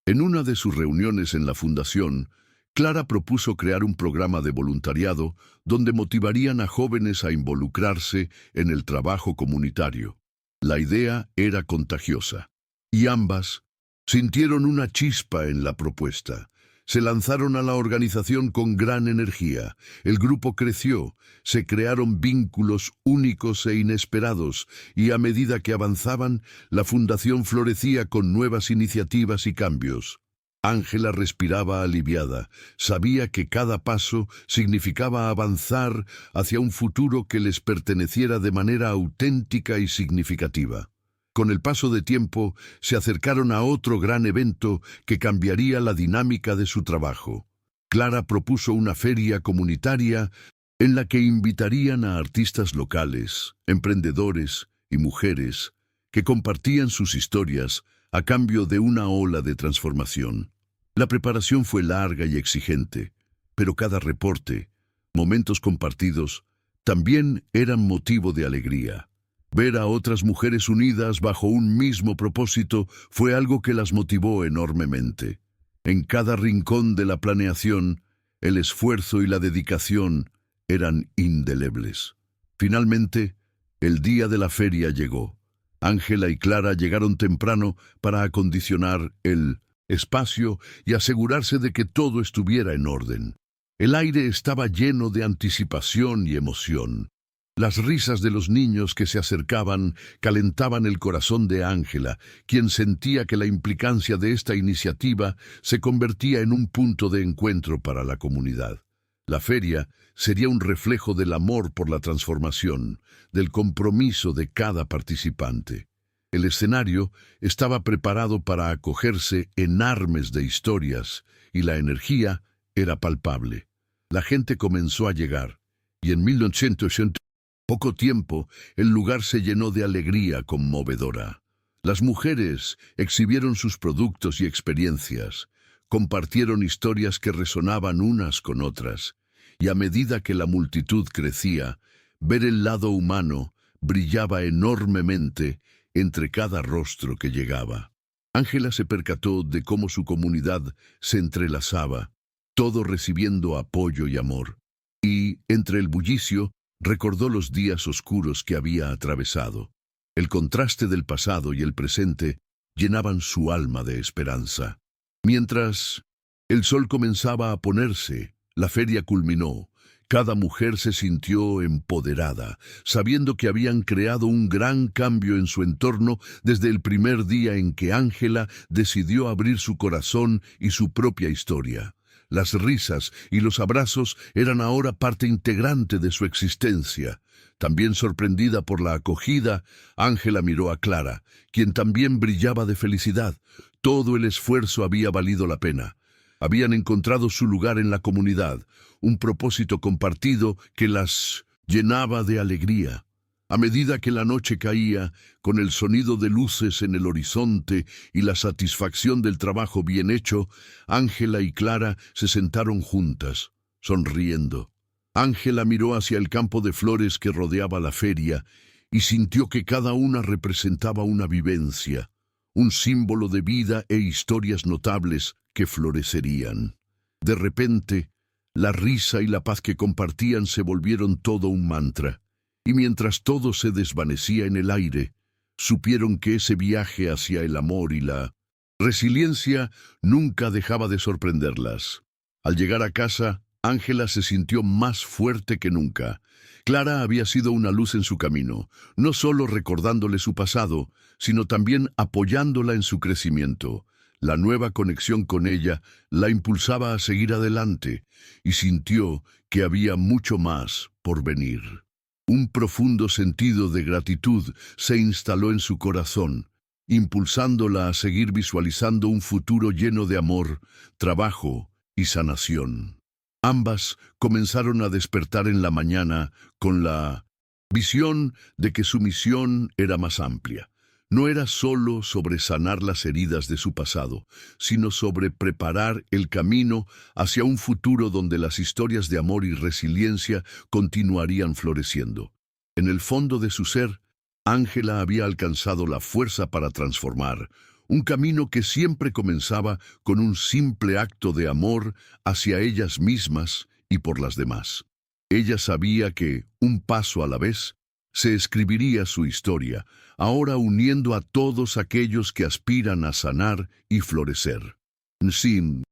En una de sus reuniones en la fundación, Clara propuso crear un programa de voluntariado donde motivarían a jóvenes a involucrarse en el trabajo comunitario. La idea era contagiosa, y ambas sintieron una chispa en la propuesta. Se lanzaron a la organización con gran energía. El grupo creció, se crearon vínculos únicos e inesperados, y a medida que avanzaban, la fundación florecía con nuevas iniciativas y cambios. Ángela respiraba aliviada. Sabía que cada paso significaba avanzar hacia un futuro que les perteneciera de manera auténtica y significativa. Con el paso de tiempo, se acercaron a otro gran evento que cambiaría la dinámica de su trabajo. Clara propuso una feria comunitaria en la que invitarían a artistas locales, emprendedores y mujeres que compartían sus historias a cambio de una ola de transformación. La preparación fue larga y exigente, pero cada reporte, momentos compartidos, también eran motivo de alegría. Ver a otras mujeres unidas bajo un mismo propósito fue algo que las motivó enormemente. En cada rincón de la planeación, el esfuerzo y la dedicación eran indelebles. Finalmente, el día de la feria llegó. Ángela y Clara llegaron temprano para acondicionar el espacio y asegurarse de que todo estuviera en orden. El aire estaba lleno de anticipación y emoción. Las risas de los niños que se acercaban calentaban el corazón de Ángela, quien sentía que la implicancia de esta iniciativa se convertía en un punto de encuentro para la comunidad. La feria sería un reflejo del amor por la transformación, del compromiso de cada participante. El escenario estaba preparado para acogerse en armes de historias, y la energía era palpable. La gente comenzó a llegar, y en 1980, poco tiempo, el lugar se llenó de alegría conmovedora. Las mujeres exhibieron sus productos y experiencias, compartieron historias que resonaban unas con otras, y a medida que la multitud crecía, ver el lado humano brillaba enormemente entre cada rostro que llegaba. Ángela se percató de cómo su comunidad se entrelazaba, todo recibiendo apoyo y amor. Y, entre el bullicio, recordó los días oscuros que había atravesado. El contraste del pasado y el presente llenaban su alma de esperanza. Mientras el sol comenzaba a ponerse, la feria culminó. Cada mujer se sintió empoderada, sabiendo que habían creado un gran cambio en su entorno desde el primer día en que Ángela decidió abrir su corazón y su propia historia. Las risas y los abrazos eran ahora parte integrante de su existencia. También sorprendida por la acogida, Ángela miró a Clara, quien también brillaba de felicidad. Todo el esfuerzo había valido la pena. Habían encontrado su lugar en la comunidad, un propósito compartido que las llenaba de alegría. A medida que la noche caía, con el sonido de luces en el horizonte y la satisfacción del trabajo bien hecho, Ángela y Clara se sentaron juntas, sonriendo. Ángela miró hacia el campo de flores que rodeaba la feria y sintió que cada una representaba una vivencia, un símbolo de vida e historias notables que florecerían. De repente, la risa y la paz que compartían se volvieron todo un mantra, y mientras todo se desvanecía en el aire, supieron que ese viaje hacia el amor y la resiliencia nunca dejaba de sorprenderlas. Al llegar a casa, Ángela se sintió más fuerte que nunca. Clara había sido una luz en su camino, no solo recordándole su pasado, sino también apoyándola en su crecimiento. La nueva conexión con ella la impulsaba a seguir adelante, y sintió que había mucho más por venir. Un profundo sentido de gratitud se instaló en su corazón, impulsándola a seguir visualizando un futuro lleno de amor, trabajo y sanación. Ambas comenzaron a despertar en la mañana con la visión de que su misión era más amplia. No era solo sobre sanar las heridas de su pasado, sino sobre preparar el camino hacia un futuro donde las historias de amor y resiliencia continuarían floreciendo. En el fondo de su ser, Ángela había alcanzado la fuerza para transformar, un camino que siempre comenzaba con un simple acto de amor hacia ellas mismas y por las demás. Ella sabía que, un paso a la vez, se escribiría su historia, ahora uniendo a todos aquellos que aspiran a sanar y florecer. Sí,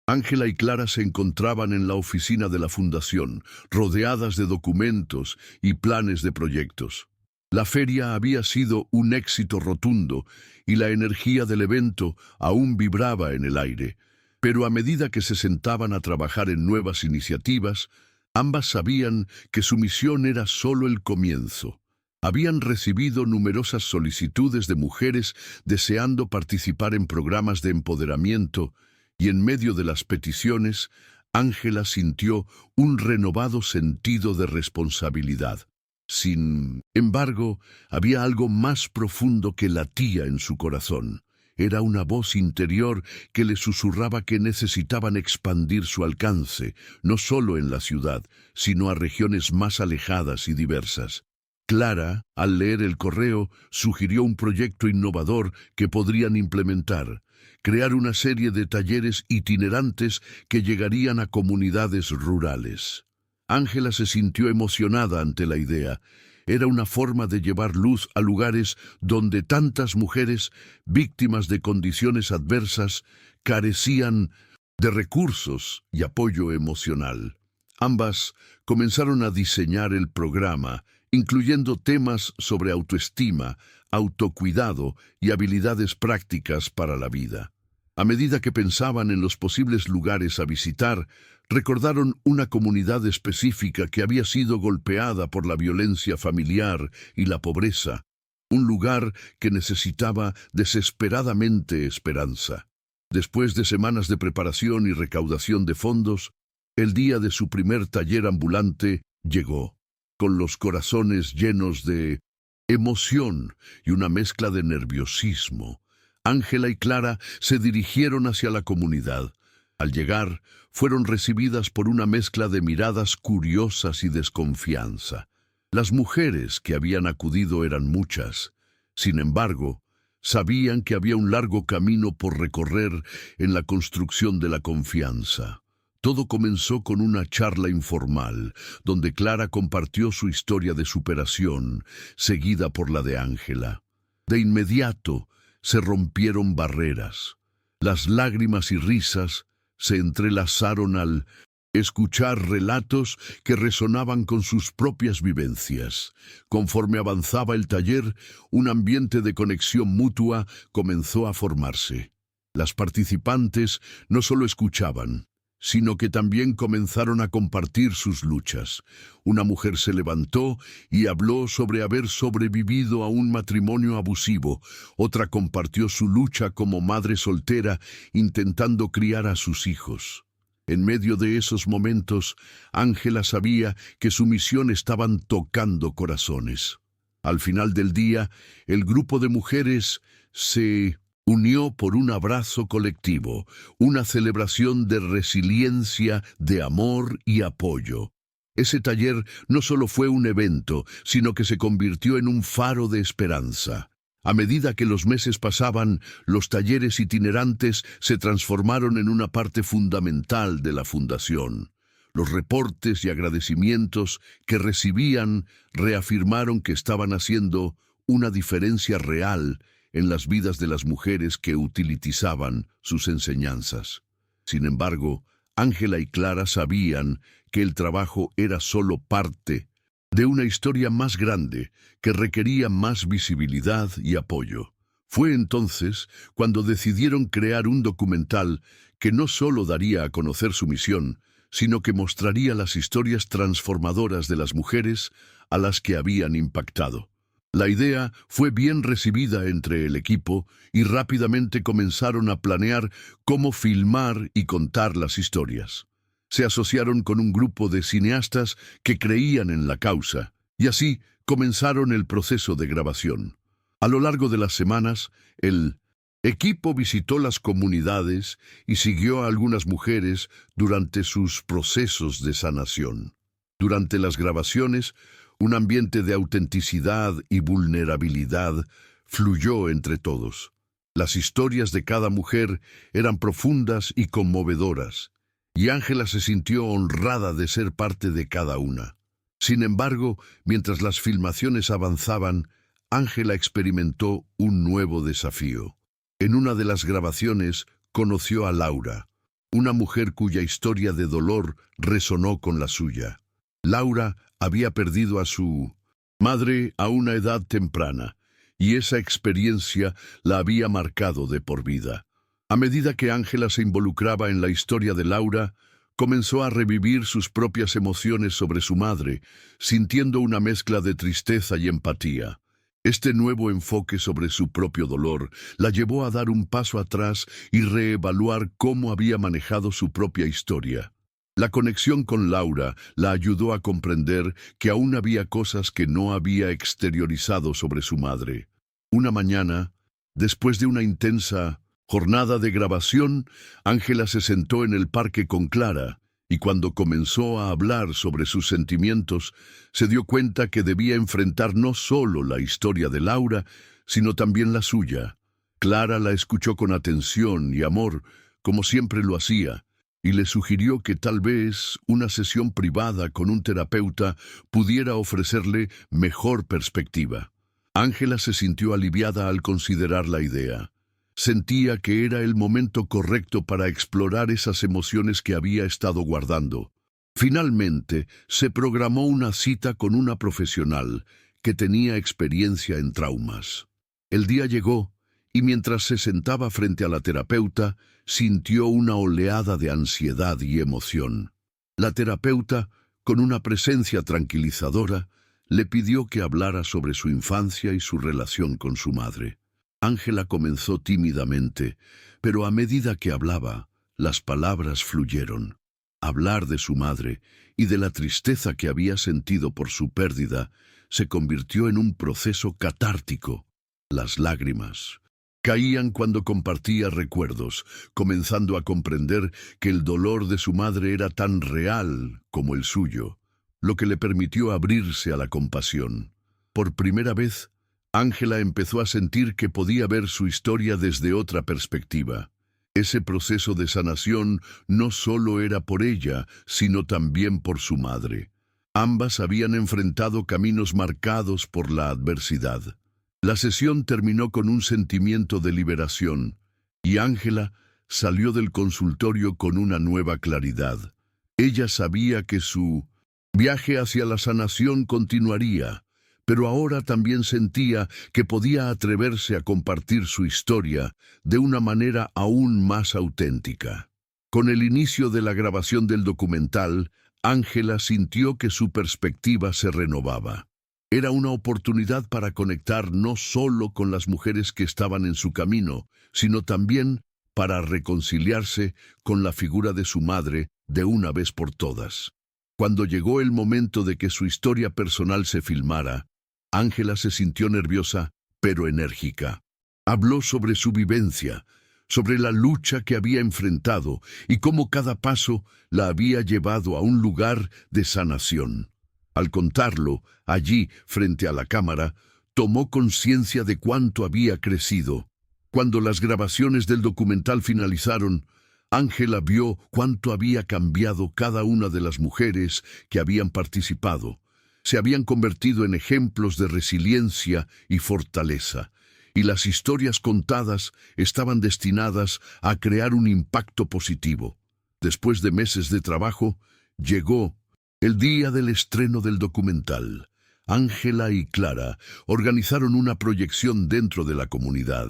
Ángela y Clara se encontraban en la oficina de la fundación, rodeadas de documentos y planes de proyectos. La feria había sido un éxito rotundo y la energía del evento aún vibraba en el aire. Pero a medida que se sentaban a trabajar en nuevas iniciativas, ambas sabían que su misión era solo el comienzo. Habían recibido numerosas solicitudes de mujeres deseando participar en programas de empoderamiento, y en medio de las peticiones, Ángela sintió un renovado sentido de responsabilidad. Sin embargo, había algo más profundo que latía en su corazón. Era una voz interior que le susurraba que necesitaban expandir su alcance, no solo en la ciudad, sino a regiones más alejadas y diversas. Clara, al leer el correo, sugirió un proyecto innovador que podrían implementar: crear una serie de talleres itinerantes que llegarían a comunidades rurales. Ángela se sintió emocionada ante la idea. Era una forma de llevar luz a lugares donde tantas mujeres, víctimas de condiciones adversas, carecían de recursos y apoyo emocional. Ambas comenzaron a diseñar el programa, incluyendo temas sobre autoestima, autocuidado y habilidades prácticas para la vida. A medida que pensaban en los posibles lugares a visitar, recordaron una comunidad específica que había sido golpeada por la violencia familiar y la pobreza, un lugar que necesitaba desesperadamente esperanza. Después de semanas de preparación y recaudación de fondos, el día de su primer taller ambulante llegó, con los corazones llenos de emoción y una mezcla de nerviosismo. Ángela y Clara se dirigieron hacia la comunidad. Al llegar, fueron recibidas por una mezcla de miradas curiosas y desconfianza. Las mujeres que habían acudido eran muchas. Sin embargo, sabían que había un largo camino por recorrer en la construcción de la confianza. Todo comenzó con una charla informal, donde Clara compartió su historia de superación, seguida por la de Ángela. De inmediato, se rompieron barreras. Las lágrimas y risas se entrelazaron al escuchar relatos que resonaban con sus propias vivencias. Conforme avanzaba el taller, un ambiente de conexión mutua comenzó a formarse. Las participantes no solo escuchaban, sino que también comenzaron a compartir sus luchas. Una mujer se levantó y habló sobre haber sobrevivido a un matrimonio abusivo. Otra compartió su lucha como madre soltera, intentando criar a sus hijos. En medio de esos momentos, Ángela sabía que su misión estaba tocando corazones. Al final del día, el grupo de mujeres se unió por un abrazo colectivo, una celebración de resiliencia, de amor y apoyo. Ese taller no solo fue un evento, sino que se convirtió en un faro de esperanza. A medida que los meses pasaban, los talleres itinerantes se transformaron en una parte fundamental de la fundación. Los reportes y agradecimientos que recibían reafirmaron que estaban haciendo una diferencia real en las vidas de las mujeres que utilizaban sus enseñanzas. Sin embargo, Ángela y Clara sabían que el trabajo era solo parte de una historia más grande que requería más visibilidad y apoyo. Fue entonces cuando decidieron crear un documental que no solo daría a conocer su misión, sino que mostraría las historias transformadoras de las mujeres a las que habían impactado. La idea fue bien recibida entre el equipo y rápidamente comenzaron a planear cómo filmar y contar las historias. Se asociaron con un grupo de cineastas que creían en la causa, y así comenzaron el proceso de grabación. A lo largo de las semanas, el equipo visitó las comunidades y siguió a algunas mujeres durante sus procesos de sanación. Durante las grabaciones, un ambiente de autenticidad y vulnerabilidad fluyó entre todos. Las historias de cada mujer eran profundas y conmovedoras, y Ángela se sintió honrada de ser parte de cada una. Sin embargo, mientras las filmaciones avanzaban, Ángela experimentó un nuevo desafío. En una de las grabaciones conoció a Laura, una mujer cuya historia de dolor resonó con la suya. Laura había perdido a su madre a una edad temprana, y esa experiencia la había marcado de por vida. A medida que Ángela se involucraba en la historia de Laura, comenzó a revivir sus propias emociones sobre su madre, sintiendo una mezcla de tristeza y empatía. Este nuevo enfoque sobre su propio dolor la llevó a dar un paso atrás y reevaluar cómo había manejado su propia historia. La conexión con Laura la ayudó a comprender que aún había cosas que no había exteriorizado sobre su madre. Una mañana, después de una intensa jornada de grabación, Ángela se sentó en el parque con Clara, y cuando comenzó a hablar sobre sus sentimientos, se dio cuenta que debía enfrentar no solo la historia de Laura, sino también la suya. Clara la escuchó con atención y amor, como siempre lo hacía, y le sugirió que tal vez una sesión privada con un terapeuta pudiera ofrecerle mejor perspectiva. Ángela se sintió aliviada al considerar la idea. Sentía que era el momento correcto para explorar esas emociones que había estado guardando. Finalmente, se programó una cita con una profesional que tenía experiencia en traumas. El día llegó, y mientras se sentaba frente a la terapeuta, sintió una oleada de ansiedad y emoción. La terapeuta, con una presencia tranquilizadora, le pidió que hablara sobre su infancia y su relación con su madre. Ángela comenzó tímidamente, pero a medida que hablaba, las palabras fluyeron. Hablar de su madre y de la tristeza que había sentido por su pérdida se convirtió en un proceso catártico. Las lágrimas caían cuando compartía recuerdos, comenzando a comprender que el dolor de su madre era tan real como el suyo, lo que le permitió abrirse a la compasión. Por primera vez, Ángela empezó a sentir que podía ver su historia desde otra perspectiva. Ese proceso de sanación no solo era por ella, sino también por su madre. Ambas habían enfrentado caminos marcados por la adversidad. La sesión terminó con un sentimiento de liberación, y Ángela salió del consultorio con una nueva claridad. Ella sabía que su viaje hacia la sanación continuaría, pero ahora también sentía que podía atreverse a compartir su historia de una manera aún más auténtica. Con el inicio de la grabación del documental, Ángela sintió que su perspectiva se renovaba. Era una oportunidad para conectar no solo con las mujeres que estaban en su camino, sino también para reconciliarse con la figura de su madre de una vez por todas. Cuando llegó el momento de que su historia personal se filmara, Ángela se sintió nerviosa, pero enérgica. Habló sobre su vivencia, sobre la lucha que había enfrentado y cómo cada paso la había llevado a un lugar de sanación. Al contarlo, allí, frente a la cámara, tomó conciencia de cuánto había crecido. Cuando las grabaciones del documental finalizaron, Ángela vio cuánto había cambiado cada una de las mujeres que habían participado. Se habían convertido en ejemplos de resiliencia y fortaleza, y las historias contadas estaban destinadas a crear un impacto positivo. Después de meses de trabajo, llegó el día del estreno del documental. Ángela y Clara organizaron una proyección dentro de la comunidad,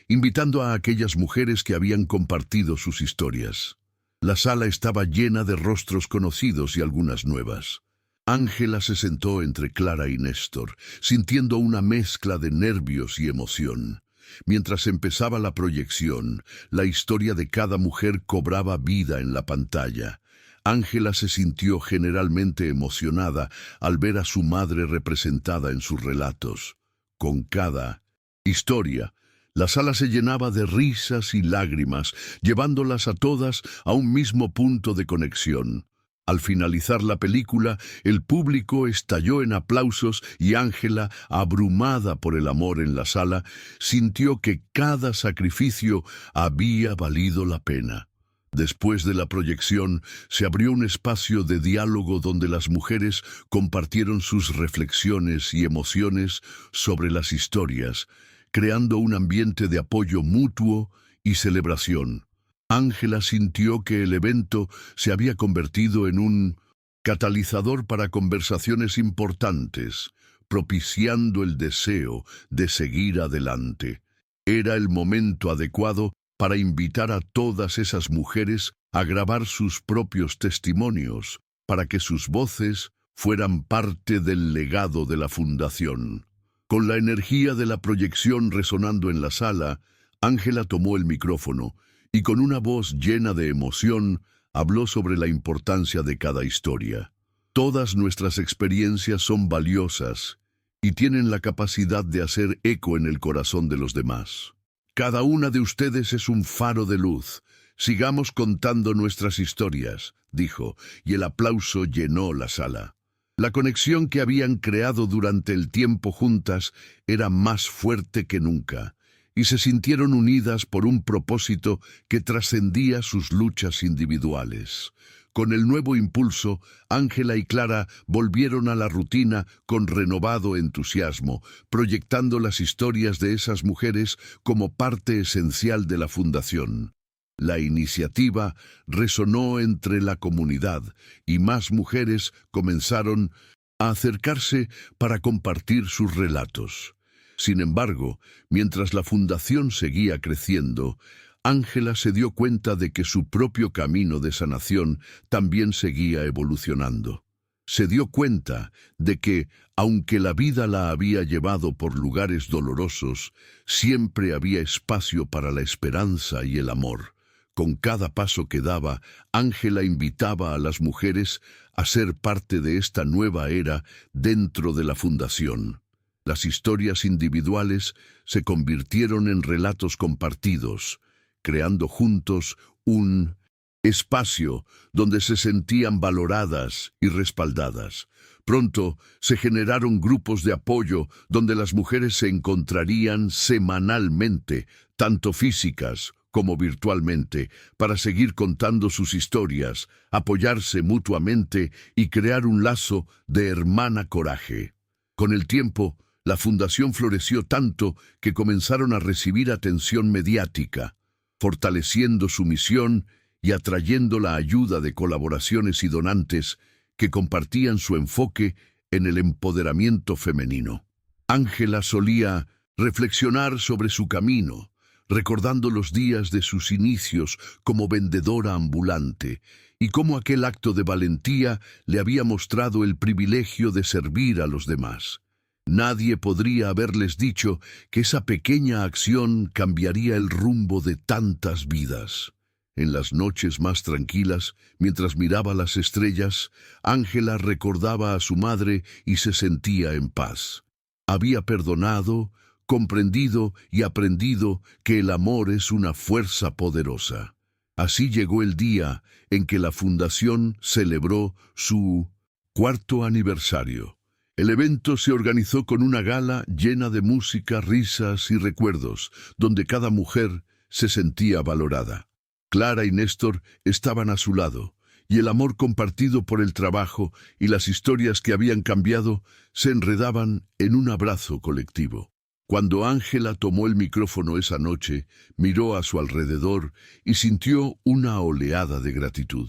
invitando a aquellas mujeres que habían compartido sus historias. La sala estaba llena de rostros conocidos y algunas nuevas. Ángela se sentó entre Clara y Néstor, sintiendo una mezcla de nervios y emoción. Mientras empezaba la proyección, la historia de cada mujer cobraba vida en la pantalla. Ángela se sintió generalmente emocionada al ver a su madre representada en sus relatos. Con cada historia, la sala se llenaba de risas y lágrimas, llevándolas a todas a un mismo punto de conexión. Al finalizar la película, el público estalló en aplausos y Ángela, abrumada por el amor en la sala, sintió que cada sacrificio había valido la pena. Después de la proyección, se abrió un espacio de diálogo donde las mujeres compartieron sus reflexiones y emociones sobre las historias, creando un ambiente de apoyo mutuo y celebración. Ángela sintió que el evento se había convertido en un catalizador para conversaciones importantes, propiciando el deseo de seguir adelante. Era el momento adecuado para invitar a todas esas mujeres a grabar sus propios testimonios, para que sus voces fueran parte del legado de la fundación. Con la energía de la proyección resonando en la sala, Ángela tomó el micrófono y con una voz llena de emoción habló sobre la importancia de cada historia. Todas nuestras experiencias son valiosas y tienen la capacidad de hacer eco en el corazón de los demás. Cada una de ustedes es un faro de luz. Sigamos contando nuestras historias, dijo, y el aplauso llenó la sala. La conexión que habían creado durante el tiempo juntas era más fuerte que nunca, y se sintieron unidas por un propósito que trascendía sus luchas individuales. Con el nuevo impulso, Ángela y Clara volvieron a la rutina con renovado entusiasmo, proyectando las historias de esas mujeres como parte esencial de la fundación. La iniciativa resonó entre la comunidad y más mujeres comenzaron a acercarse para compartir sus relatos. Sin embargo, mientras la fundación seguía creciendo, Ángela se dio cuenta de que su propio camino de sanación también seguía evolucionando. Se dio cuenta de que, aunque la vida la había llevado por lugares dolorosos, siempre había espacio para la esperanza y el amor. Con cada paso que daba, Ángela invitaba a las mujeres a ser parte de esta nueva era dentro de la fundación. Las historias individuales se convirtieron en relatos compartidos, creando juntos un espacio donde se sentían valoradas y respaldadas. Pronto se generaron grupos de apoyo donde las mujeres se encontrarían semanalmente, tanto físicas como virtualmente, para seguir contando sus historias, apoyarse mutuamente y crear un lazo de hermana coraje. Con el tiempo, la fundación floreció tanto que comenzaron a recibir atención mediática, fortaleciendo su misión y atrayendo la ayuda de colaboraciones y donantes que compartían su enfoque en el empoderamiento femenino. Ángela solía reflexionar sobre su camino, recordando los días de sus inicios como vendedora ambulante y cómo aquel acto de valentía le había mostrado el privilegio de servir a los demás. Nadie podría haberles dicho que esa pequeña acción cambiaría el rumbo de tantas vidas. En las noches más tranquilas, mientras miraba las estrellas, Ángela recordaba a su madre y se sentía en paz. Había perdonado, comprendido y aprendido que el amor es una fuerza poderosa. Así llegó el día en que la fundación celebró su 4º aniversario. El evento se organizó con una gala llena de música, risas y recuerdos, donde cada mujer se sentía valorada. Clara y Néstor estaban a su lado, y el amor compartido por el trabajo y las historias que habían cambiado se enredaban en un abrazo colectivo. Cuando Ángela tomó el micrófono esa noche, miró a su alrededor y sintió una oleada de gratitud.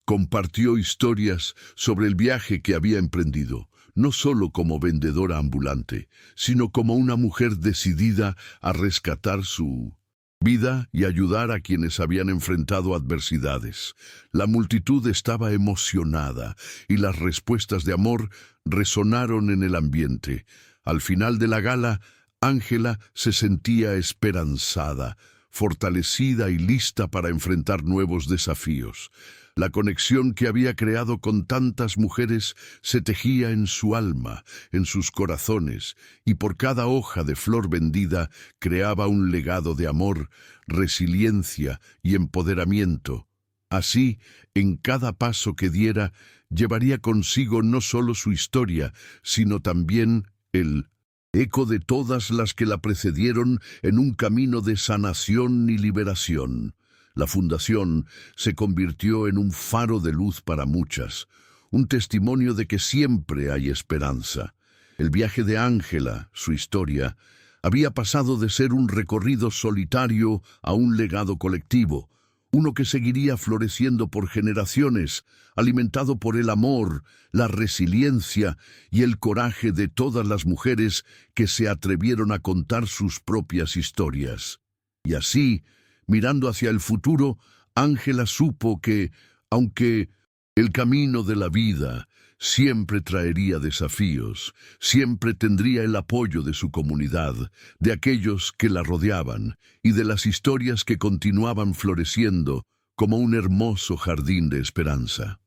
Compartió historias sobre el viaje que había emprendido, no solo como vendedora ambulante, sino como una mujer decidida a rescatar su vida y ayudar a quienes habían enfrentado adversidades. La multitud estaba emocionada y las respuestas de amor resonaron en el ambiente. Al final de la gala, Ángela se sentía esperanzada, fortalecida y lista para enfrentar nuevos desafíos. La conexión que había creado con tantas mujeres se tejía en su alma, en sus corazones, y por cada hoja de flor vendida creaba un legado de amor, resiliencia y empoderamiento. Así, en cada paso que diera, llevaría consigo no solo su historia, sino también el eco de todas las que la precedieron en un camino de sanación y liberación. La fundación se convirtió en un faro de luz para muchas, un testimonio de que siempre hay esperanza. El viaje de Ángela, su historia, había pasado de ser un recorrido solitario a un legado colectivo, uno que seguiría floreciendo por generaciones, alimentado por el amor, la resiliencia y el coraje de todas las mujeres que se atrevieron a contar sus propias historias. Y así, mirando hacia el futuro, Ángela supo que, aunque el camino de la vida siempre traería desafíos, siempre tendría el apoyo de su comunidad, de aquellos que la rodeaban y de las historias que continuaban floreciendo como un hermoso jardín de esperanza.